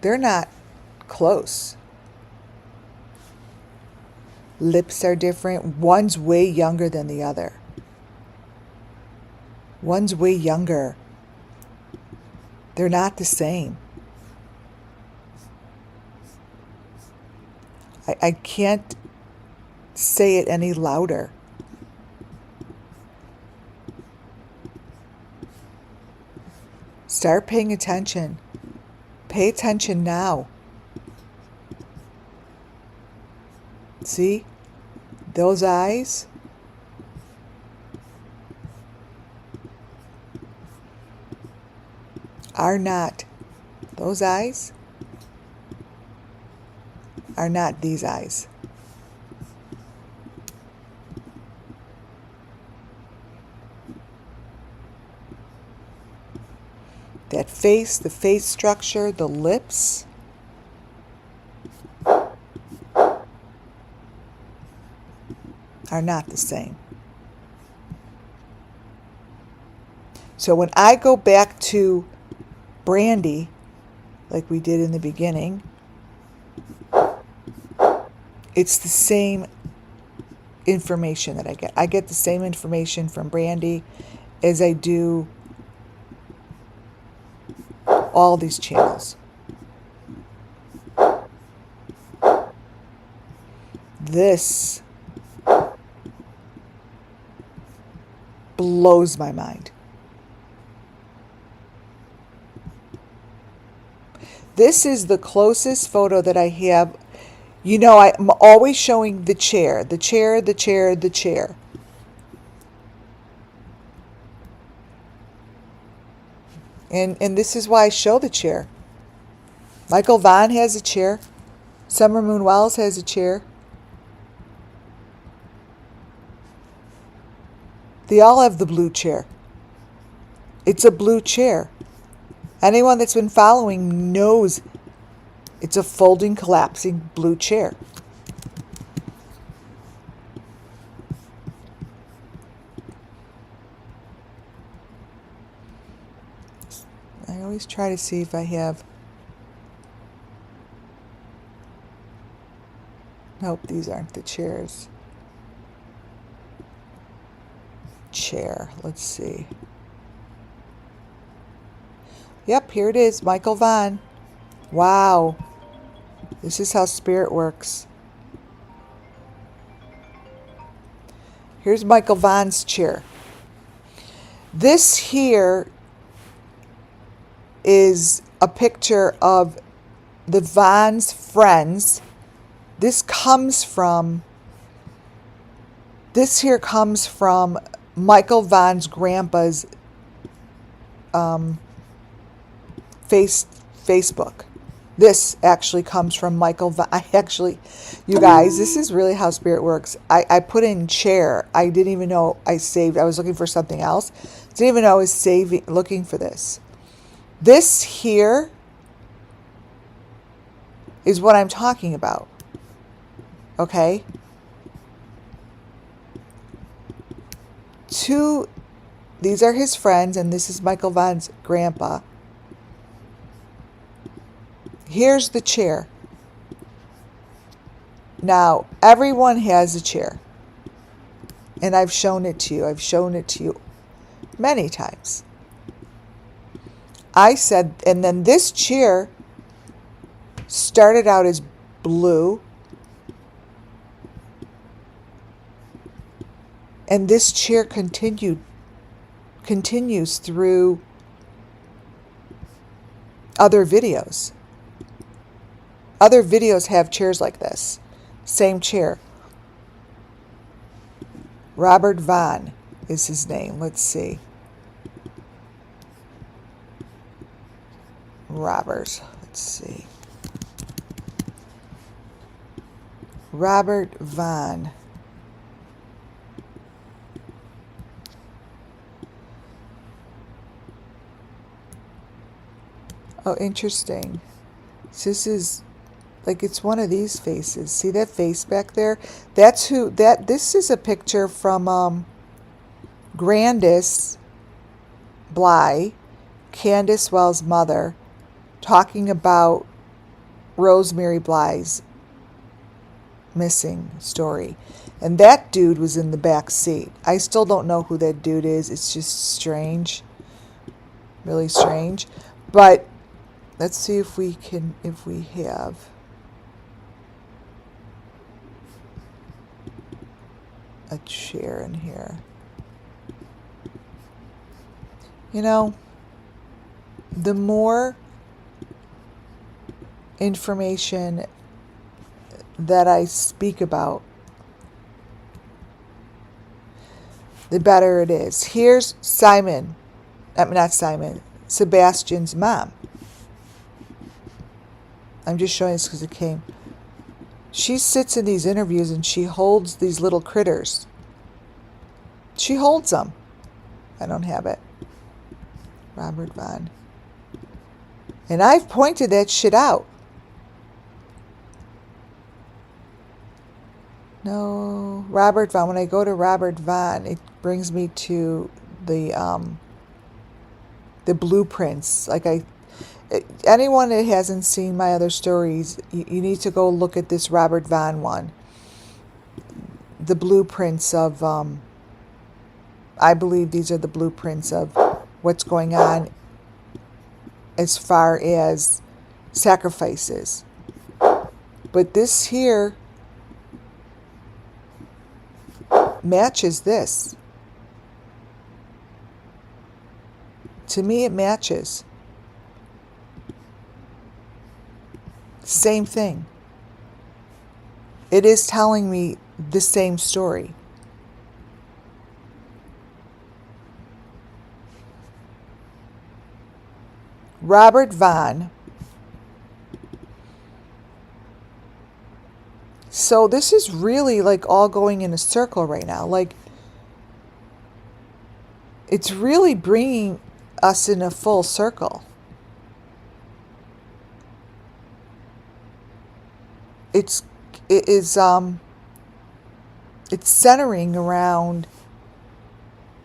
They're not close. Lips are different. One's way younger than the other. One's way younger. They're not the same. I can't say it any louder. Start paying attention. Pay attention now. See? Those eyes? Are not. Those eyes are not these eyes. That face, the face structure, the lips. Are not the same. So when I go back to Brandy, like we did in the beginning, it's the same information that I get. I get the same information from Brandy as I do all these channels. This blows my mind. This is the closest photo that I have. I'm always showing the chair, the chair, the chair, the chair. And this is why I show the chair. Michael Vaughn has a chair. Summer Moon Wells has a chair. They all have the blue chair. It's a blue chair. Anyone that's been following knows it's a folding, collapsing blue chair. I always try to see if I have... Nope, these aren't the chairs. Chair, let's see. Yep, here it is, Michael Vaughn. Wow. This is how spirit works. Here's Michael Vaughn's chair. This here is a picture of the Vaughn's friends. This here comes from Michael Vaughn's grandpa's Facebook. This actually comes from Michael Vaughn. You guys, this is really how spirit works. I put in chair. I didn't even know I saved. I was looking for something else. Didn't even know I was looking for this. This here is what I'm talking about. Okay? These are his friends, and this is Michael Vaughn's grandpa. Here's the chair. Now, everyone has a chair. And I've shown it to you. I've shown it to you many times. I said, and then this chair started out as blue. And this chair continues through other videos. Other videos have chairs like this. Same chair. Robert Vaughn is his name. Let's see. Robert. Let's see. Robert Vaughn. Oh, interesting. So this is like, it's one of these faces. See that face back there? This is a picture from Grandis Bly, Candace Wells' mother, talking about Rosemary Bly's missing story. And that dude was in the back seat. I still don't know who that dude is. It's just strange. Really strange. But let's see if we have a chair in here. You know, the more information that I speak about, the better it is. Here's Sebastian's mom. I'm just showing this because it came. She sits in these interviews and she holds these little critters. She holds them. I don't have it. Robert Vaughn. And I've pointed that shit out. No, Robert Vaughn. When I go to Robert Vaughn, it brings me to the blueprints. Anyone that hasn't seen my other stories, you need to go look at this Robert Vaughn one. The blueprints of, I believe these are the blueprints of what's going on as far as sacrifices. But this here matches this. To me, it matches. Same thing. It is telling me the same story. Robert Vaughn. So this is really like all going in a circle right now. Like, it's really bringing us in a full circle. It's centering around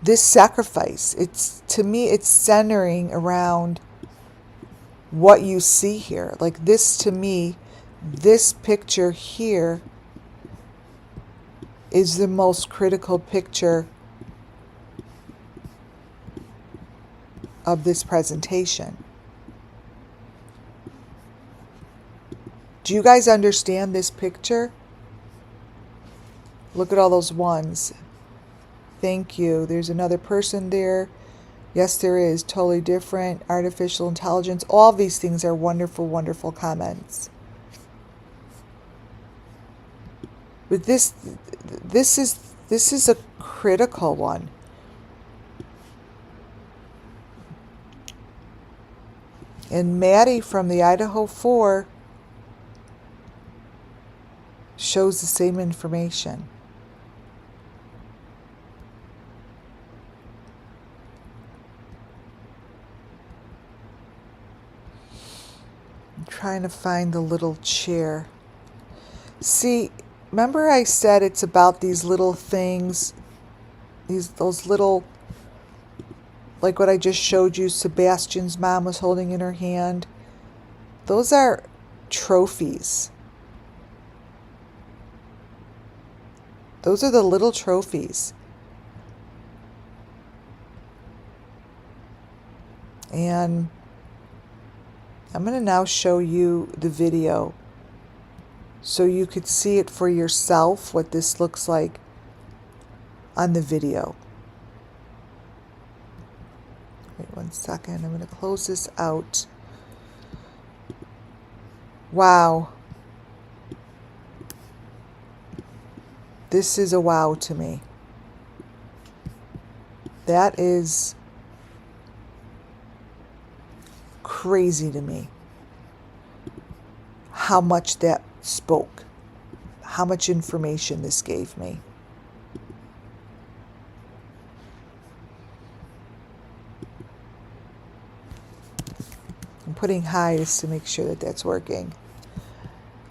this sacrifice. To me, it's centering around what you see here. Like this, to me, this picture here is the most critical picture of this presentation. Do you guys understand this picture? Look at all those ones. Thank you. There's another person there. Yes, there is. Totally different. Artificial intelligence. All these things are wonderful, wonderful comments. But this is a critical one. And Maddie from the Idaho 4 shows the same information. I'm trying to find the little chair. See, remember I said it's about these little things, those little, like what I just showed you, Sebastian's mom was holding in her hand. Those are trophies. Those are the little trophies. And I'm going to now show you the video so you could see it for yourself, what this looks like on the video. Wait 1 second. I'm going to close this out. Wow. This is a wow to me. That is crazy to me. How much that spoke. How much information this gave me. I'm putting highs to make sure that that's working.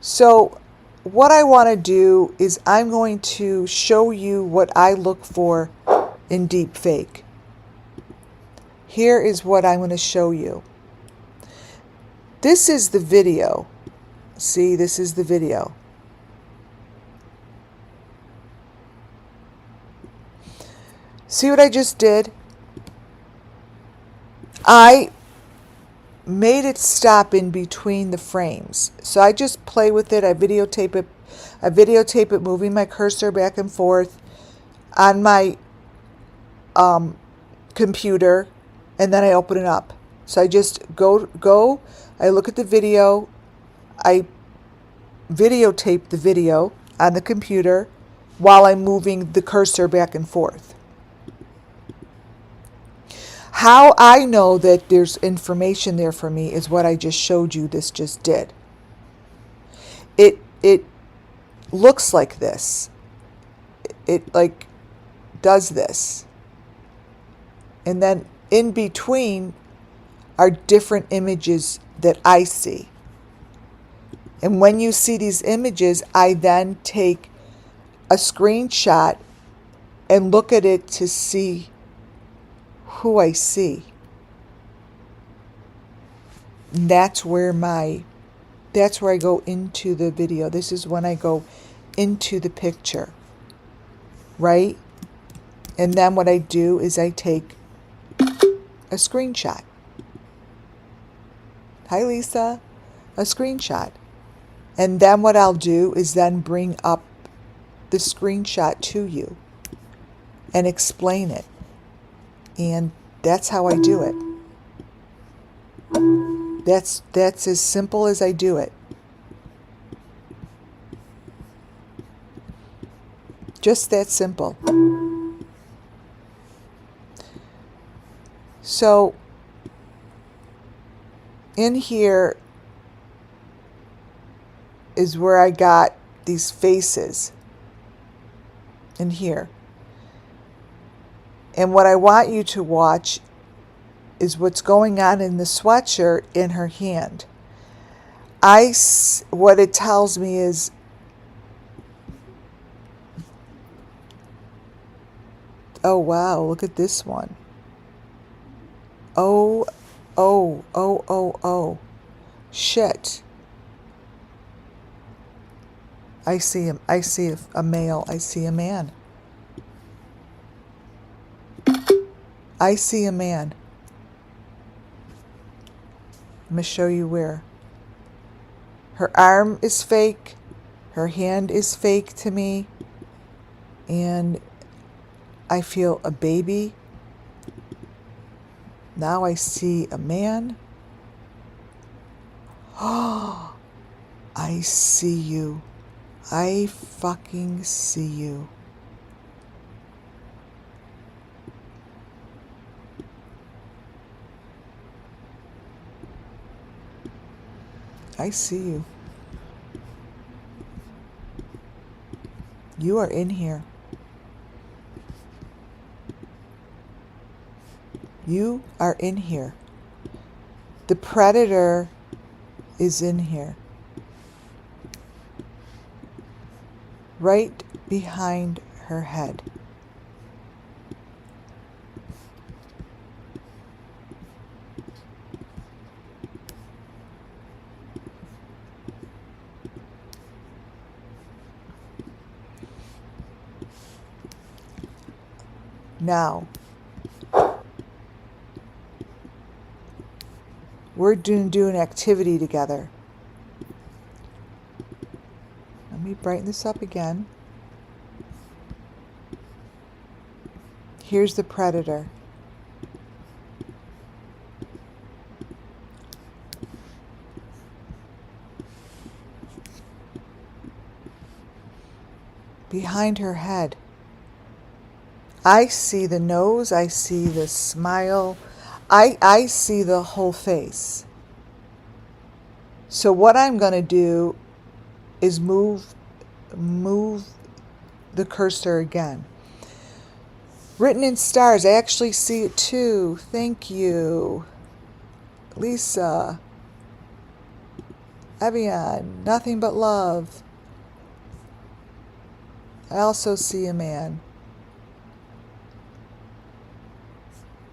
So what I want to do is I'm going to show you what I look for in Deepfake. Here is what I'm going to show you. This is the video. See, this is the video. See what I just did? I made it stop in between the frames. So I just play with it. I videotape it moving my cursor back and forth on my computer, and then I open it up. So I just go, I look at the video, I videotape the video on the computer while I'm moving the cursor back and forth. How I know that there's information there for me is what I just showed you. This just did. It looks like this. It like does this. And then in between are different images that I see. And when you see these images, I then take a screenshot and look at it to see who I see. And that's where I go into the video. This is when I go into the picture, right? And then what I do is I take a screenshot. Hi, Lisa. A screenshot. And then what I'll do is then bring up the screenshot to you and explain it. And that's how I do it. That's as simple as I do it. Just that simple. So in here is where I got these faces. In here. And what I want you to watch is what's going on in the sweatshirt in her hand. What it tells me is oh wow, look at this one. Oh, shit. I see him. I see a male. I see a man. I see a man. I'm going to show you where. Her arm is fake. Her hand is fake to me. And I feel a baby. Now I see a man. Oh, I see you. I fucking see you. I see you. You are in here. You are in here. The predator is in here. Right behind her head. Now, we're going to do an activity together. Let me brighten this up again. Here's the predator. Behind her head. I see the nose, I see the smile, I see the whole face. So what I'm going to do is move the cursor again. Written in stars, I actually see it too. Thank you. Lisa. Evian, nothing but love. I also see a man.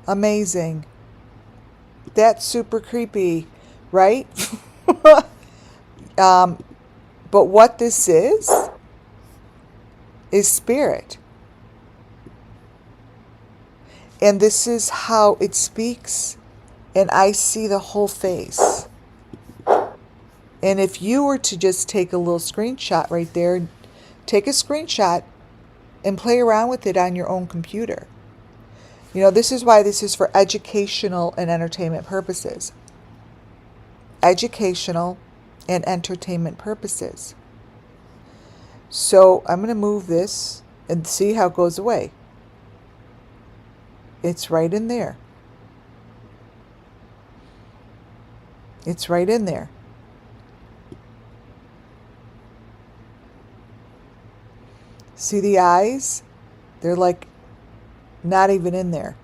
Amazing. That's super creepy, right? But what this is spirit. And this is how it speaks, and I see the whole face. And if you were to just take a little screenshot right there, take a screenshot and play around with it on your own computer. You know, this is why this is for educational and entertainment purposes. Educational and entertainment purposes. So I'm going to move this and see how it goes away. It's right in there. It's right in there. See the eyes? They're like not even in there.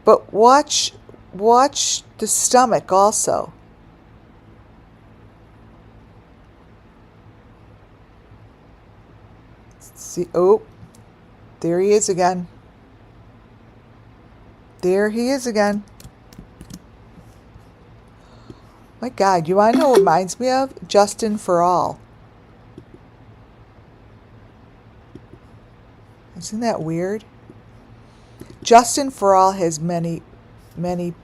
But watch the stomach also. See, oh, there he is again. There he is again. My God, you want to know what it reminds me of? Justin for All. Isn't that weird? Justin for All has many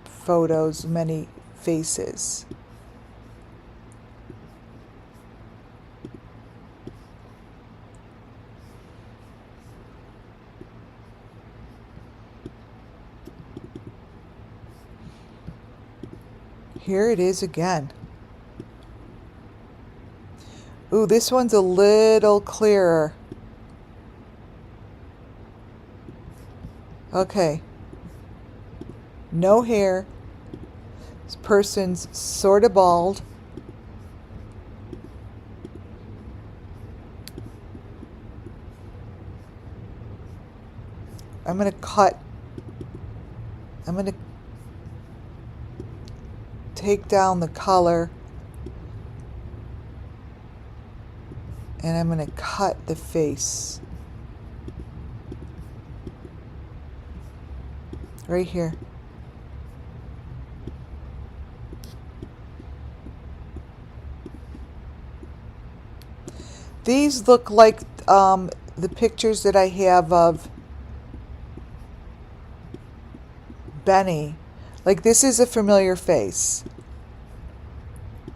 photos, many faces. Here it is again. Ooh, this one's a little clearer. Okay. No hair. This person's sort of bald. I'm going to take down the color, and I'm going to cut the face. Right here. These look like the pictures that I have of Benny. Like, this is a familiar face.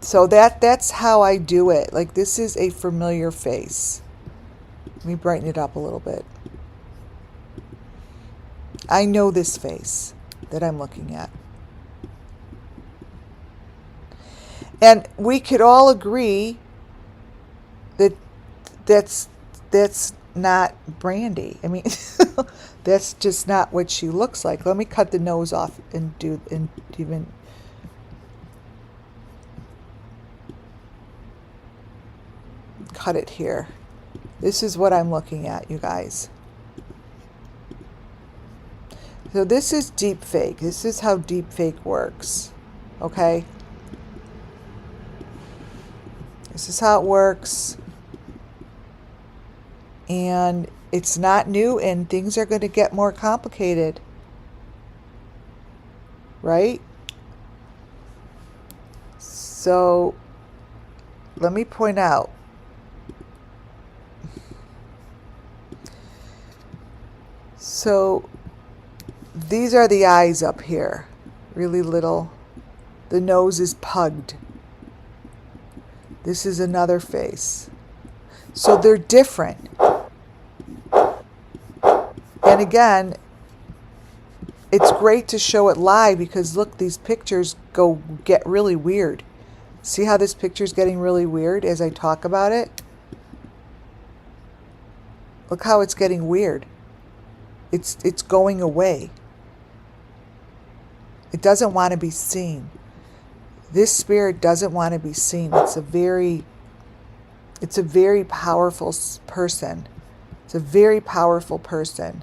So that's how I do it. Like, this is a familiar face. Let me brighten it up a little bit. I know this face that I'm looking at. And we could all agree that that's not Brandy. I mean, that's just not what she looks like. Let me cut the nose off and even cut it here. This is what I'm looking at, you guys. So this is deepfake. This is how deepfake works. Okay? This is how it works. And it's not new, and things are going to get more complicated. Right? So let me point out. So these are the eyes up here. Really little. The nose is pugged. This is another face. So they're different. And again, it's great to show it live because look, these pictures get really weird. See how this picture's getting really weird as I talk about it? Look how it's getting weird. It's going away. It doesn't want to be seen. This spirit doesn't want to be seen. It's a very powerful person. It's a very powerful person.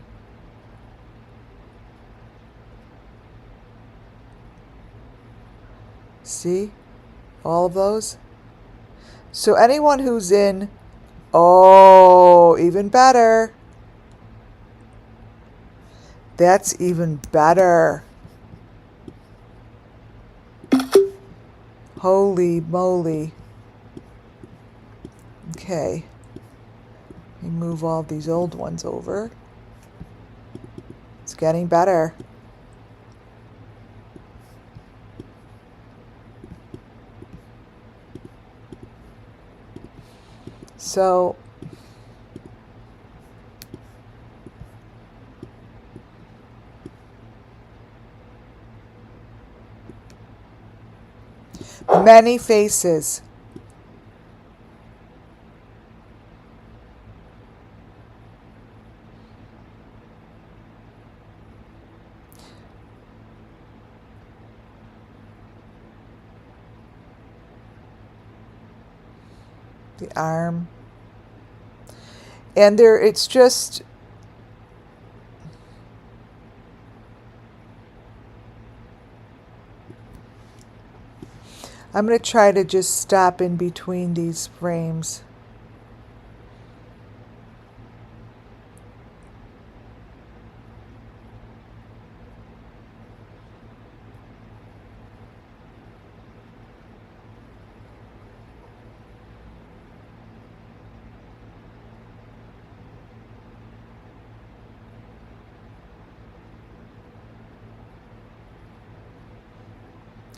See? All of those? So anyone who's in, oh, even better. That's even better. Holy moly. Okay. Let me move all these old ones over. It's getting better. So many faces. The arm. And there, it's just, I'm going to try to just stop in between these frames.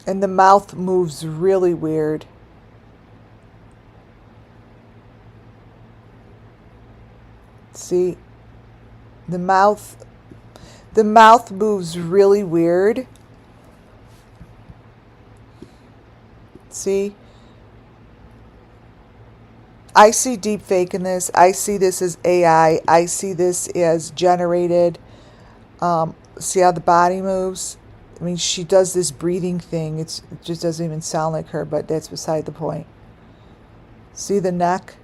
And the mouth moves really weird. See? The mouth moves really weird. See? I see deepfake in this. I see this as AI. I see this as generated. See how the body moves? I mean, she does this breathing thing. It just doesn't even sound like her, but that's beside the point. See the neck?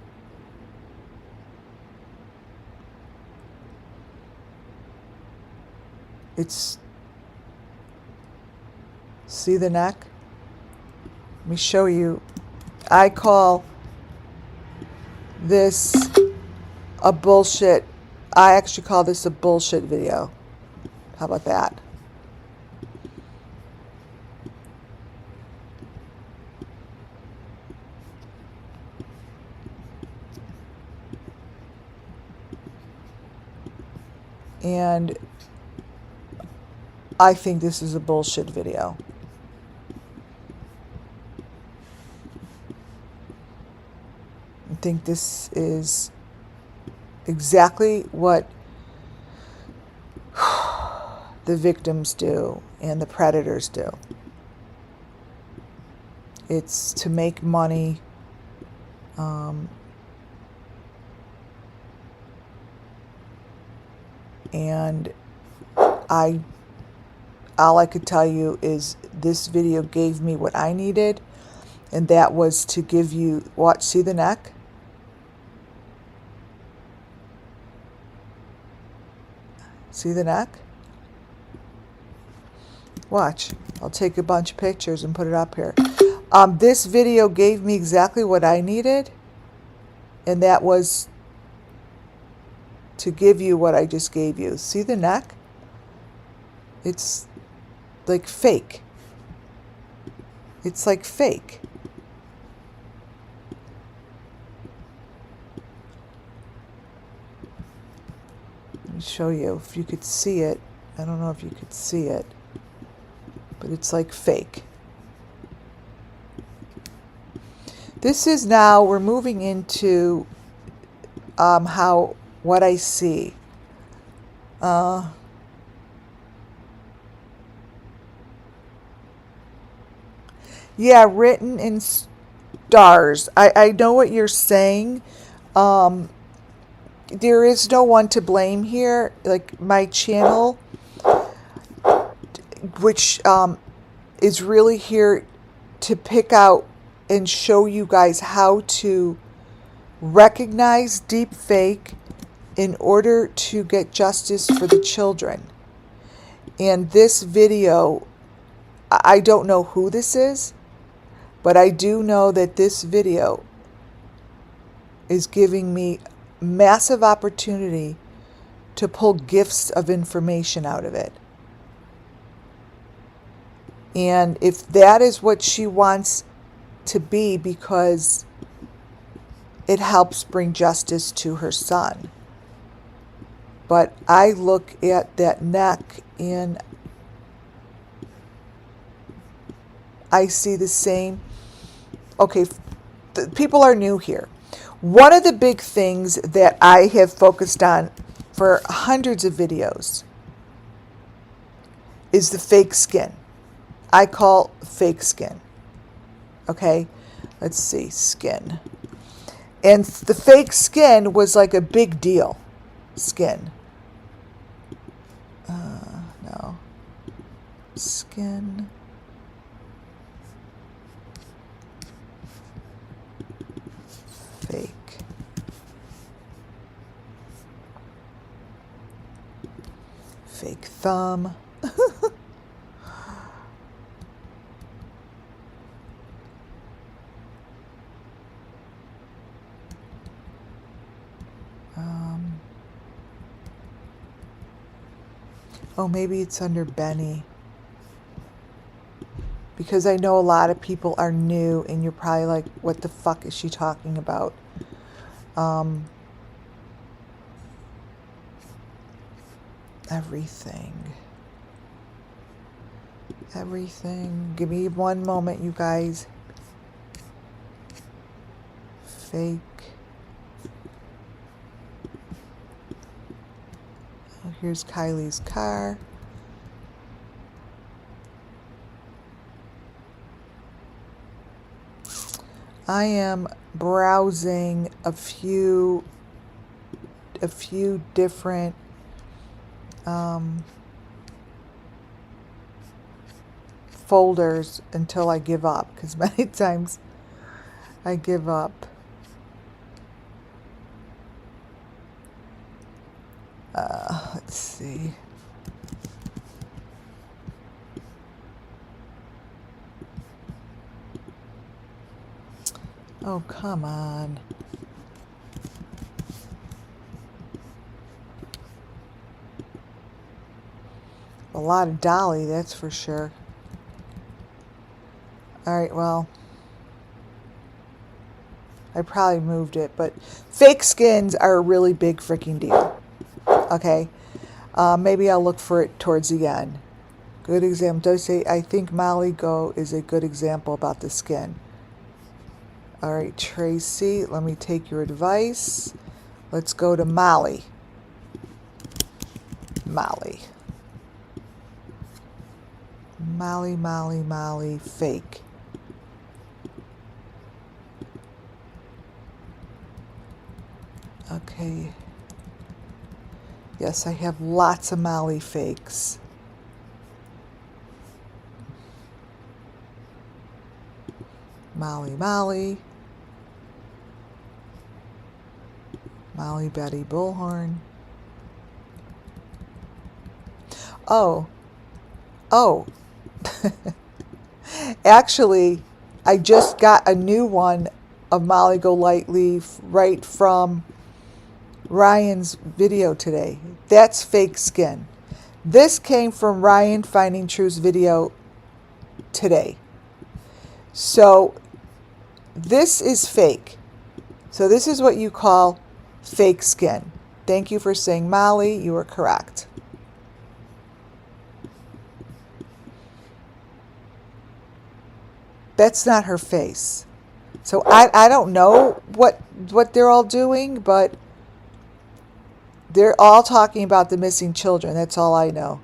See the neck? Let me show you. I call this a bullshit. I actually call this a bullshit video. How about that? And I think this is a bullshit video. I think this is exactly what the victims do and the predators do. It's to make money. And all I could tell you is this video gave me what I needed, and that was to give you, watch, see the neck? See the neck? Watch. I'll take a bunch of pictures and put it up here. This video gave me exactly what I needed, and that was to give you what I just gave you. See the neck? It's like fake. It's like fake. Let me show you if you could see it. I don't know if you could see it, but it's like fake. This is now, we're moving into what I see. Yeah, written in stars. I know what you're saying. There is no one to blame here. Like my channel, which is really here to pick out and show you guys how to recognize deepfake in order to get justice for the children. And this video, I don't know who this is, but I do know that this video is giving me massive opportunity to pull gifts of information out of it. And if that is what she wants to be, because it helps bring justice to her son. But I look at that neck and I see the same. Okay, people are new here. One of the big things that I have focused on for hundreds of videos is the fake skin. I call fake skin. Okay, let's see, skin. And the fake skin was like a big deal. Skin. No. Skin. Fake. Fake thumb. Oh, maybe it's under Benny. Because I know a lot of people are new and you're probably like, what the fuck is she talking about? Everything. Everything. Give me one moment, you guys. Fake. Oh, here's Kylie's car. I am browsing a few different folders until I give up, because many times I give up. Let's see. Oh, come on. A lot of Dolly, that's for sure. Alright, well, I probably moved it, but fake skins are a really big freaking deal. Okay? Maybe I'll look for it towards the end. Good example. Does say, I think Molly Go is a good example about the skin. Alright, Tracy, let me take your advice. Let's go to Molly. Molly. Molly, Molly, Molly, fake. Okay. Yes, I have lots of Molly fakes. Molly, Molly. Molly Betty Bullhorn. Oh. Oh. Actually, I just got a new one of Molly Golightly right from Ryan's video today. That's fake skin. This came from Ryan Finding Truth's video today. So this is fake. So this is what you call fake skin. Thank you for saying Molly. You were correct. That's not her face. So I don't know what they're all doing, but they're all talking about the missing children. That's all I know.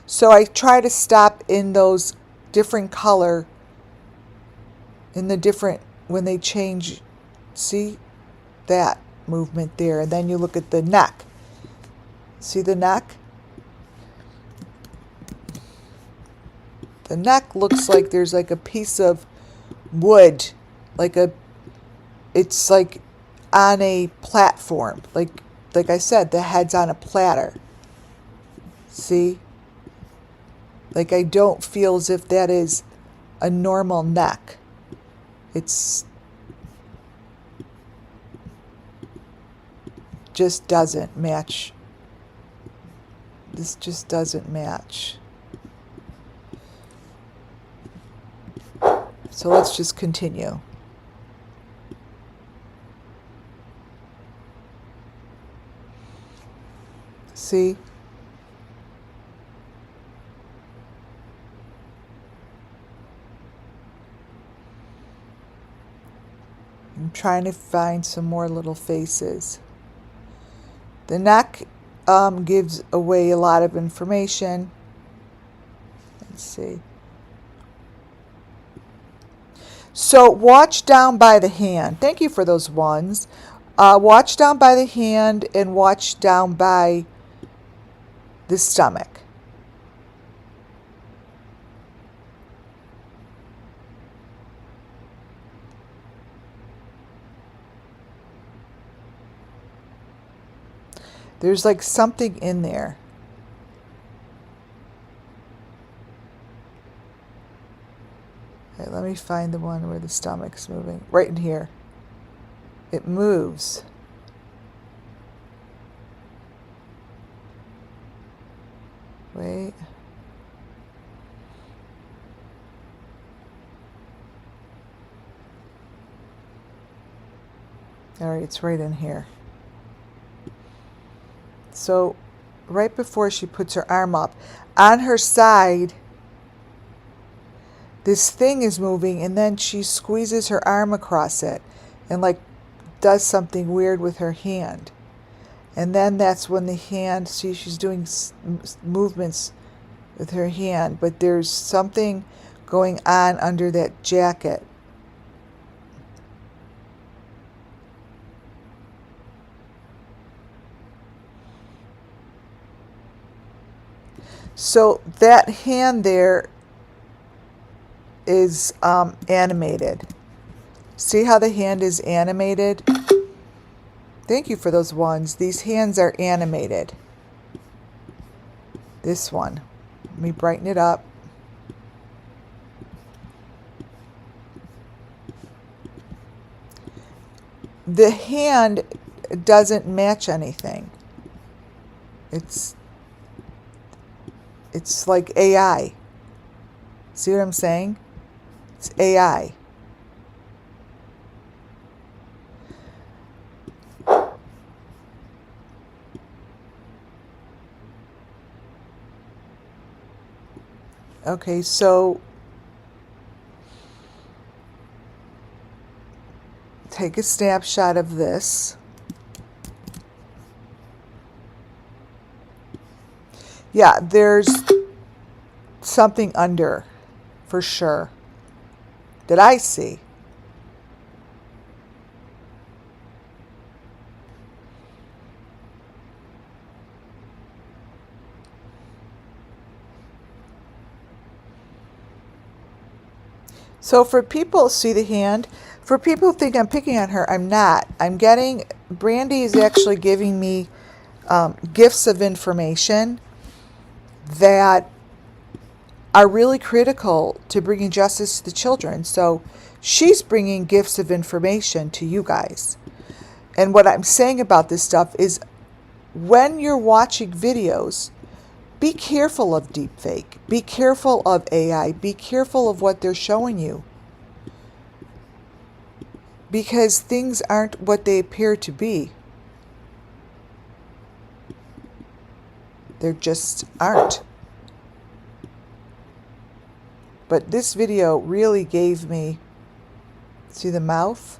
So I try to stop in those different color, in the different, when they change, see that movement there. And then you look at the neck. See the neck? The neck looks like there's like a piece of wood, it's like on a platform. Like I said, the head's on a platter. See? Like I don't feel as if that is a normal neck. It's just doesn't match. This just doesn't match. So let's just continue. See? I'm trying to find some more little faces. The neck gives away a lot of information. Let's see. So watch down by the hand. Thank you for those ones. Watch down by the hand and watch down by the stomach. There's like something in there. Okay, let me find the one where the stomach's moving. Right in here. It moves. Wait. All right, it's right in here. So right before she puts her arm up, on her side, this thing is moving, and then she squeezes her arm across it and like does something weird with her hand. And then that's when the hand, see, she's doing movements with her hand, but there's something going on under that jacket. So that hand there is animated. See how the hand is animated? Thank you for those ones. These hands are animated. This one. Let me brighten it up. The hand doesn't match anything. It's like AI. See what I'm saying? It's AI. Okay, so take a snapshot of this. Yeah, there's something under, for sure, that I see. So for people, see the hand? For people who think I'm picking on her, I'm not. Brandy is actually giving me gifts of information that are really critical to bringing justice to the children. So she's bringing gifts of information to you guys. And what I'm saying about this stuff is when you're watching videos, be careful of deepfake. Be careful of AI. Be careful of what they're showing you. Because things aren't what they appear to be. They just aren't. But this video really gave me, see the mouth?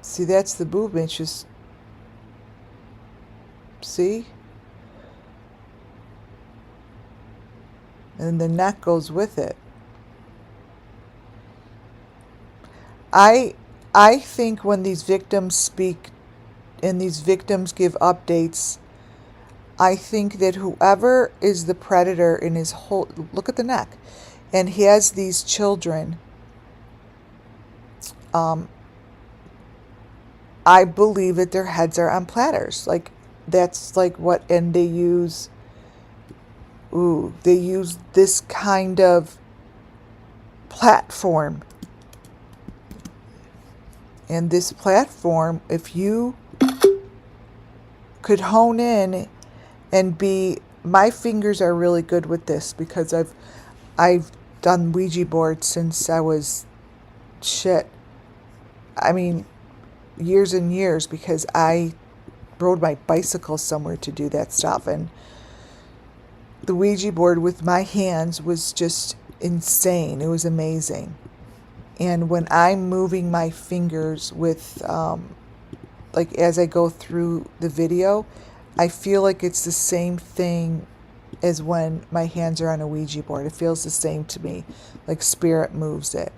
See, that's the movement. Just see? And the neck goes with it. I think when these victims speak and these victims give updates, I think that whoever is the predator in his whole, look at the neck, and he has these children, I believe that their heads are on platters. Like, that's like what, and they use this kind of platform. And this platform, if you could hone in and be, my fingers are really good with this because I've done Ouija boards since I was years and years, because I rode my bicycle somewhere to do that stuff, and the Ouija board with my hands was just insane. It was amazing. And when I'm moving my fingers with like as I go through the video, I feel like it's the same thing as when my hands are on a Ouija board. It feels the same to me, like spirit moves it.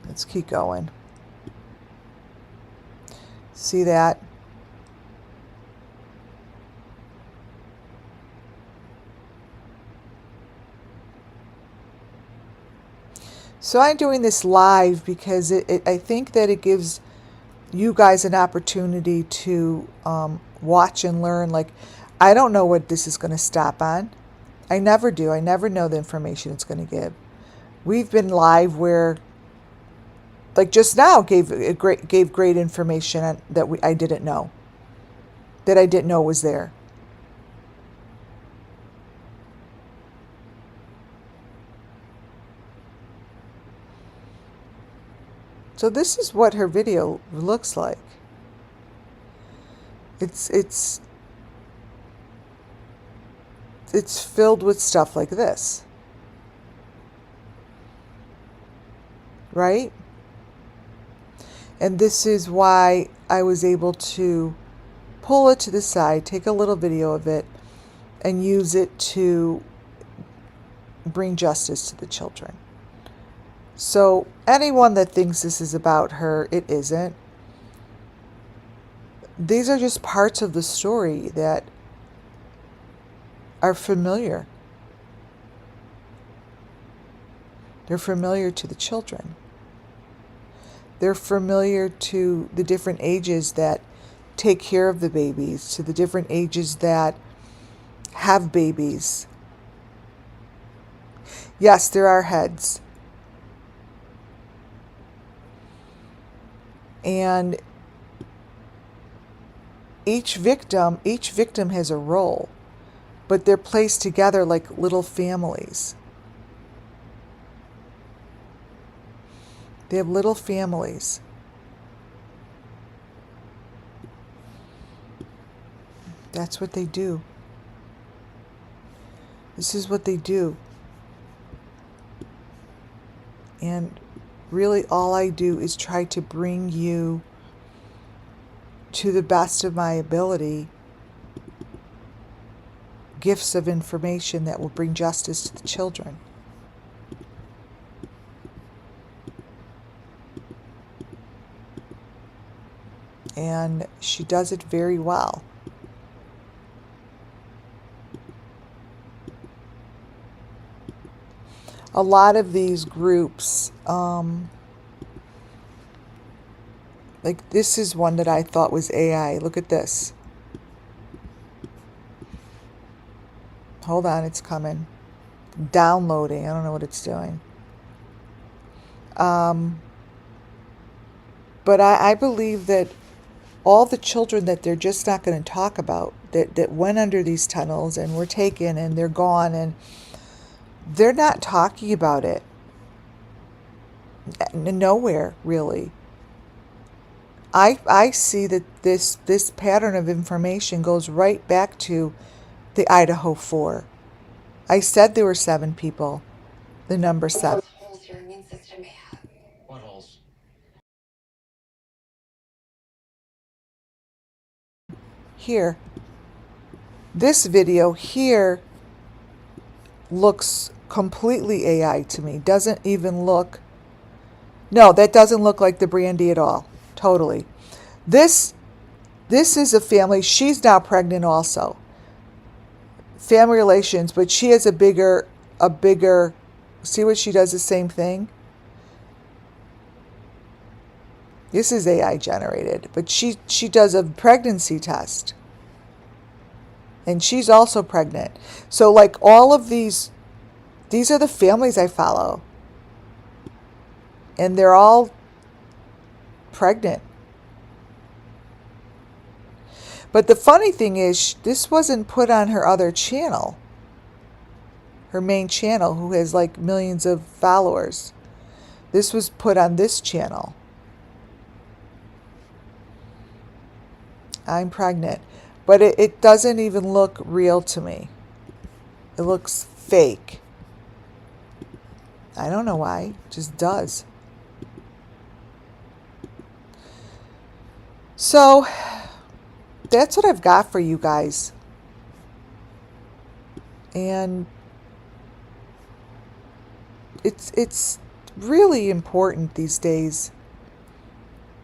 Let's keep going. See that? So I'm doing this live because I think that it gives you guys an opportunity to watch and learn. Like, I don't know what this is going to stop on. I never do. I never know the information it's going to give. We've been live where, like just now, gave great information that I didn't know was there. So this is what her video looks like. It's filled with stuff like this, right? And this is why I was able to pull it to the side, take a little video of it, and use it to bring justice to the children. So anyone that thinks this is about her, it isn't. These are just parts of the story that are familiar. They're familiar to the children. They're familiar to the different ages that take care of the babies, to the different ages that have babies. Yes, there are heads. And each victim has a role, but they're placed together like little families. They have little families. That's what they do. This is what they do. And really all I do is try to bring you, to the best of my ability, gifts of information that will bring justice to the children. And she does it very well. A lot of these groups, like this is one that I thought was AI. Look at this. Hold on, it's coming. Downloading. I don't know what it's doing. But I believe that all the children that they're just not going to talk about, that went under these tunnels and were taken and they're gone, and they're not talking about it. Nowhere, really. I see that this pattern of information goes right back to the Idaho 4. I said there were 7 people. The number 7. Holes your immune system may have. What holes? Here. This video here looks completely AI to me. Doesn't even look... No, that doesn't look like the Brandy at all. Totally. This is a family. She's now pregnant also. Family relations, but she has a bigger... See what she does? The same thing. This is AI generated, but she does a pregnancy test. And she's also pregnant. So like all of these are the families I follow. And they're all pregnant. But the funny thing is, this wasn't put on her other channel. Her main channel, who has like millions of followers. This was put on this channel. I'm pregnant. But it doesn't even look real to me. It looks fake. I don't know why. It just does. So, that's what I've got for you guys. And it's really important these days.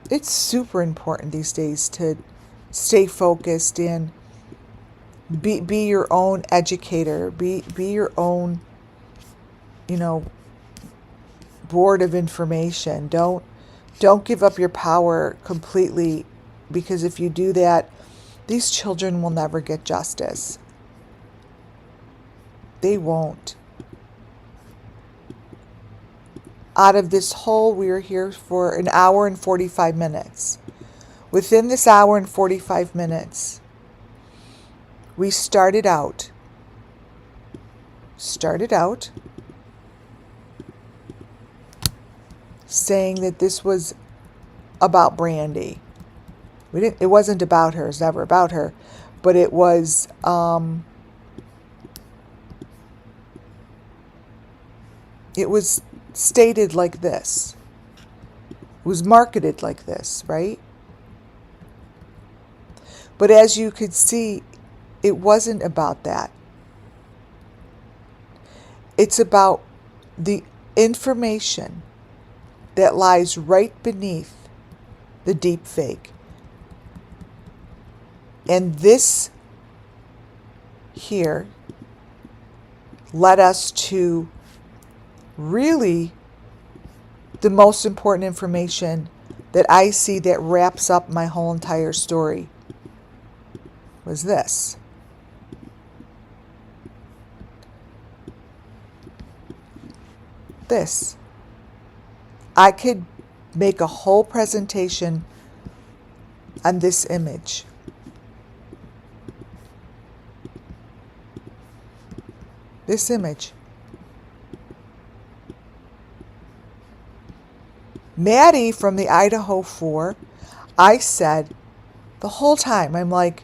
It's super important these days to stay focused and be your own educator. Be your own, board of information. Don't give up your power completely, because if you do that, these children will never get justice. They won't. Out of this whole, we are here for an hour and 45 minutes. Within this hour and 45 minutes, we started out saying that this was about Brandy. It wasn't about her. It's never about her. But it was, stated like this. It was marketed like this, right? But as you could see, it wasn't about that. It's about the information that lies right beneath the deepfake. And this here led us to really the most important information that I see that wraps up my whole entire story. Was this. This. I could make a whole presentation on this image. This image. Maddie from the Idaho 4, I said the whole time, I'm like,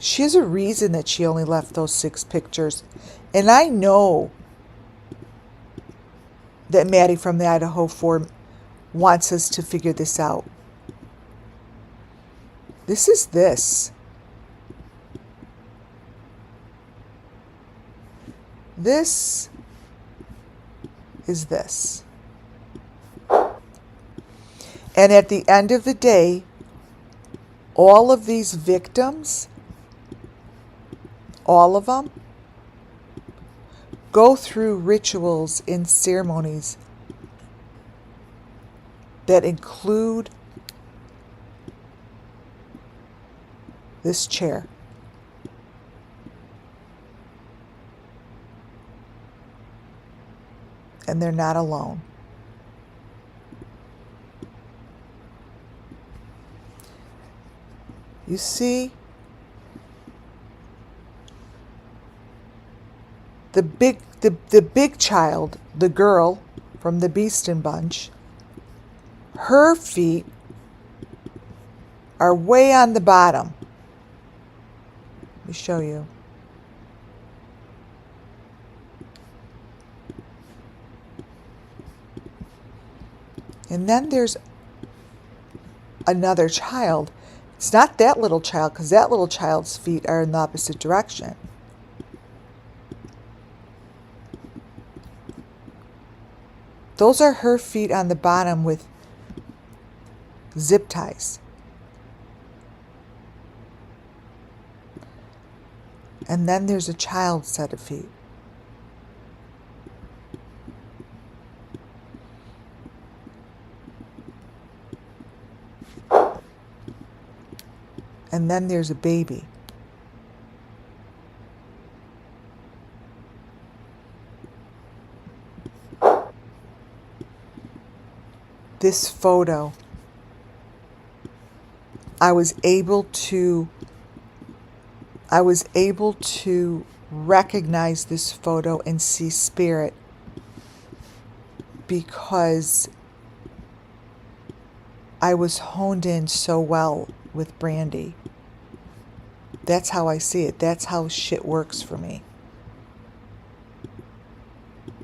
She has a reason that she only left those 6 pictures. And I know that Maddie from the Idaho 4 wants us to figure this out. This is this. This is this. And at the end of the day, all of these victims, all of them, go through rituals and ceremonies that include this chair. And they're not alone. You see, the big child, the girl from the Beeston bunch, her feet are way on the bottom. Let me show you. And then there's another child. It's not that little child, because that little child's feet are in the opposite direction. Those are her feet on the bottom with zip ties. And then there's a child's set of feet. And then there's a baby. This photo, I was able to recognize this photo and see spirit because I was honed in so well with Brandy. That's how I see it. That's how shit works for me.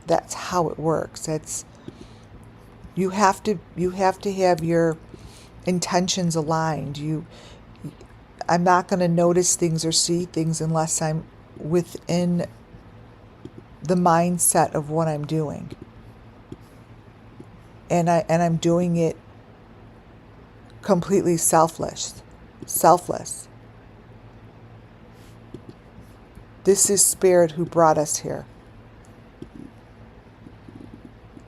That's how it works. You have to have your intentions aligned. I'm not going to notice things or see things unless I'm within the mindset of what I'm doing. And I'm doing it completely selfless. This is spirit who brought us here.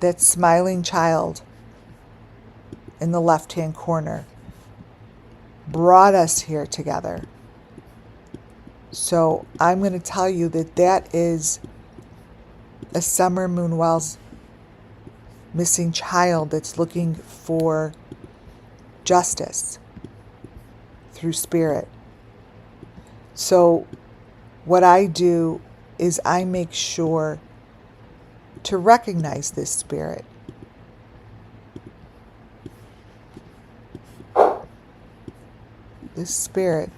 That smiling child in the left-hand corner brought us here together. So I'm going to tell you that is a Summer Moonwell's missing child that's looking for justice through spirit. So what I do is I make sure to recognize this spirit. This spirit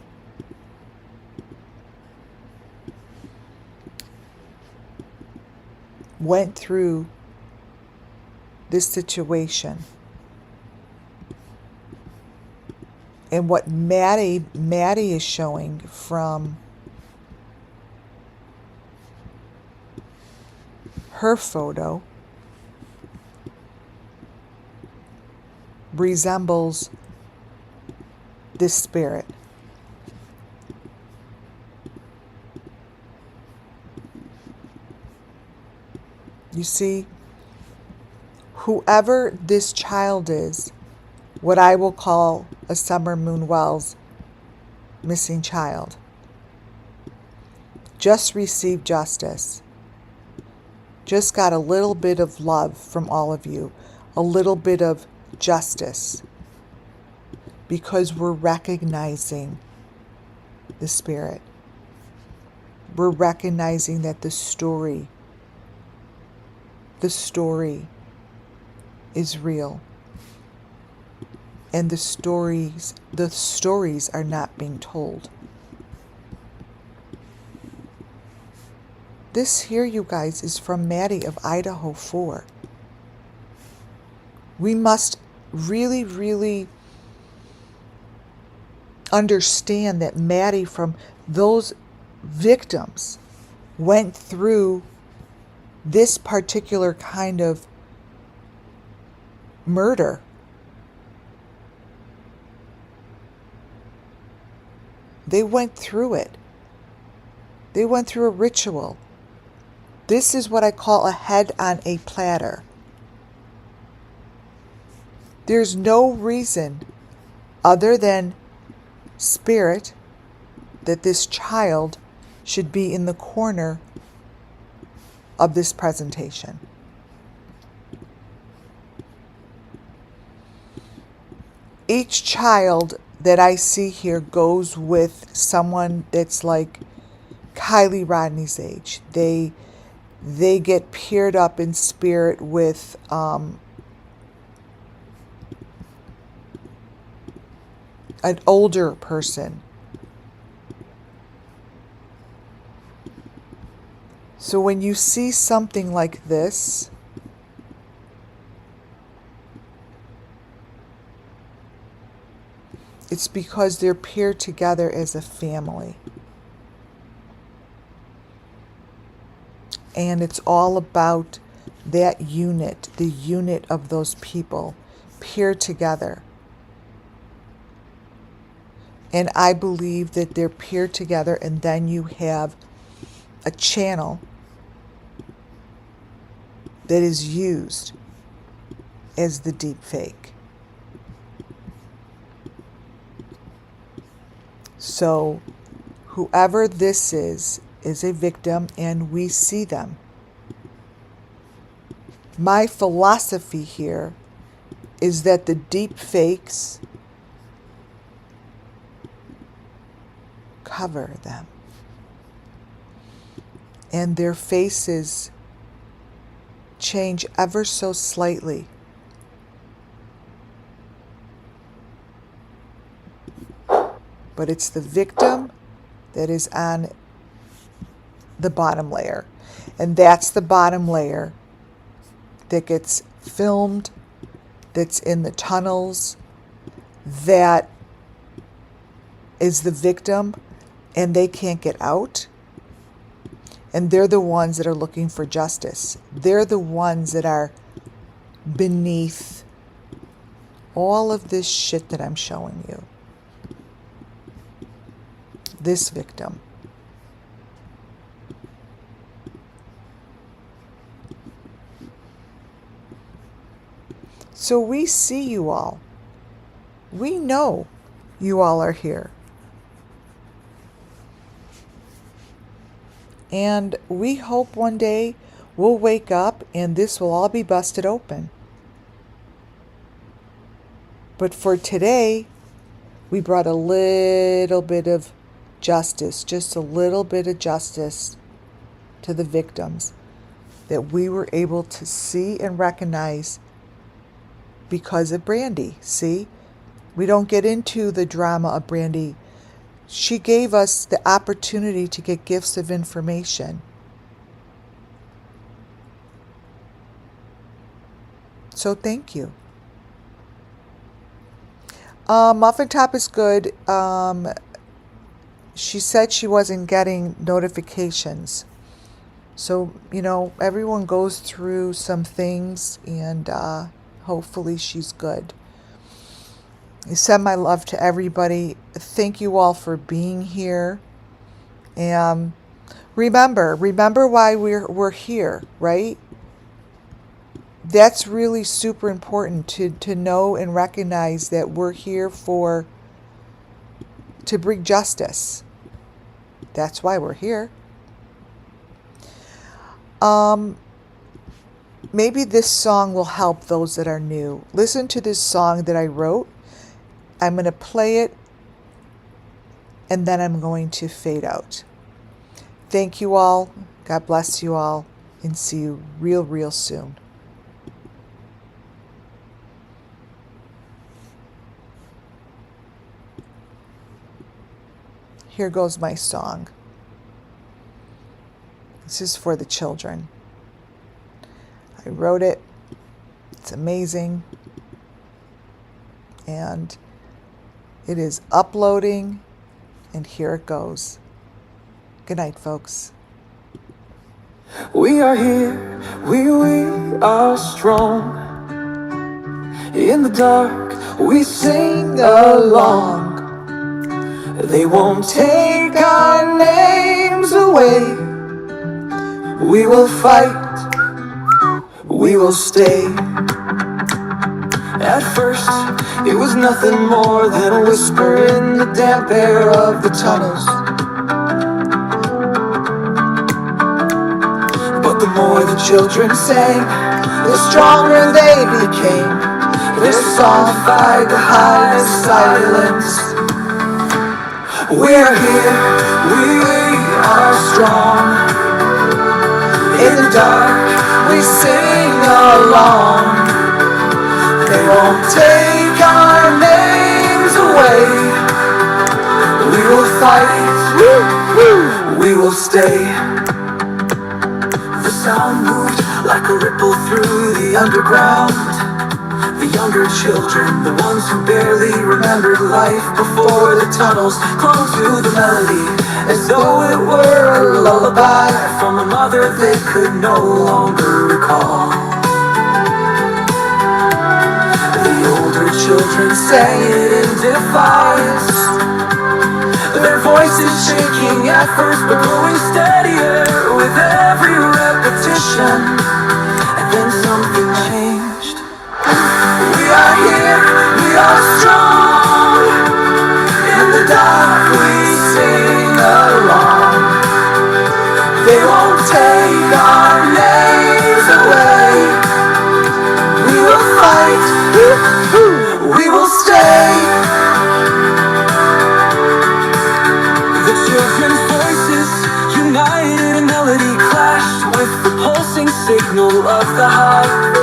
went through this situation. And what Maddie is showing from her photo resembles this spirit. You see, whoever this child is, what I will call a Summer Moonwell's missing child, just received justice. Just got a little bit of love from all of you, a little bit of justice, because we're recognizing the spirit. We're recognizing that the story is real. And the stories are not being told. This here, you guys, is from Maddie of Idaho 4. We must really, really understand that Maddie, from those victims, went through this particular kind of murder. They went through it. They went through a ritual. This is what I call a head on a platter. There's no reason other than spirit that this child should be in the corner of this presentation. Each child that I see here goes with someone that's like Kylie Rodney's age. They get paired up in spirit with an older person. So when you see something like this, it's because they're paired together as a family. And it's all about that unit, the unit of those people paired together. And I believe that they're paired together, and then you have a channel that is used as the deepfake. So whoever this is a victim, and we see them. My philosophy here is that the deepfakes cover them, and their faces change ever so slightly. But it's the victim that is on the bottom layer. And that's the bottom layer that gets filmed, that's in the tunnels, that is the victim, and they can't get out. And they're the ones that are looking for justice. They're the ones that are beneath all of this shit that I'm showing you. This victim. So we see you all. We know you all are here. And we hope one day we'll wake up and this will all be busted open. But for today, we brought a little bit of justice, just a little bit of justice to the victims that we were able to see and recognize because of Brandy. See, we don't get into the drama of Brandy. She gave us the opportunity to get gifts of information. So thank you. Muffin Top is good. She said she wasn't getting notifications. So, everyone goes through some things, and hopefully she's good. I send my love to everybody. Thank you all for being here. And remember why we're here, right? That's really super important to know and recognize that we're here to bring justice. That's why we're here. Maybe this song will help those that are new. Listen to this song that I wrote. I'm going to play it, and then I'm going to fade out. Thank you all. God bless you all, and see you real soon. Here goes my song. This is for the children. I wrote it. It's amazing. And it is uploading. And here it goes. Good night, folks. We are here, we are strong. In the dark, we sing along. They won't take our names away. We will fight, we will stay. At first, it was nothing more than a whisper in the damp air of the tunnels. But the more the children sang, the stronger they became. Their song defied the hive silence. We're here, we are strong. In the dark, we sing along. They won't take our names away. We will fight, we will stay. The sound moved like a ripple through the underground. The younger children, the ones who barely remembered life before the tunnels, clung to the melody as though it were a lullaby from a mother they could no longer recall. The older children sang it in defiance, their voices shaking at first but growing steadier with every repetition. And then something changed. We are here, we are strong. In the dark we sing along. They won't take our names away. We will fight, we will stay. The children's voices united in melody clashed with the pulsing signal of the hive,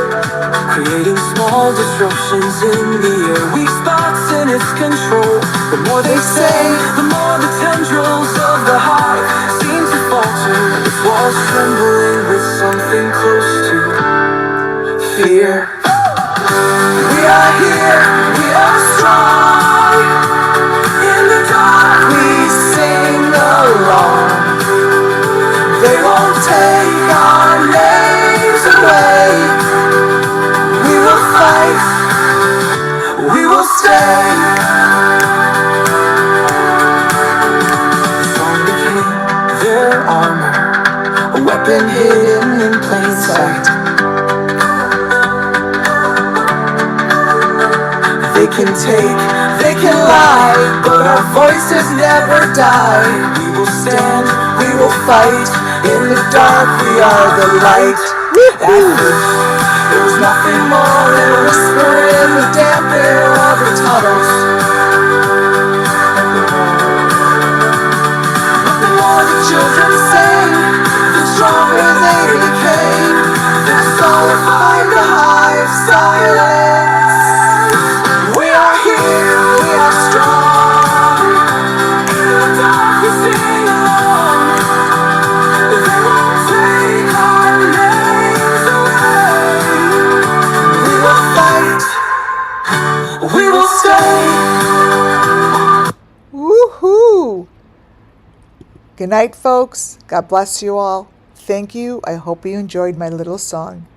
creating small disruptions in the air, weak spots in its control. The more they sang, the more the tendrils of the hive seemed to falter, its walls trembling with something close to fear. We are here, we are strong. In the dark we sing along. They won't take our names away. We will fight, we will stay. The song became their armor, a weapon hidden in plain sight. They can take, they can lie, but our voices never die. We will stand, we will fight. In the dark we are the light. At first, there was nothing more than a whisper in the damp air of the tunnels. But the more the children sang, the stronger they became. Their song defied the hive silence. We are here, we are strong. In the dark we sing along. They won't take our names away. We will fight, we will stay. Woohoo! Good night, folks. God bless you all. Thank you. I hope you enjoyed my little song.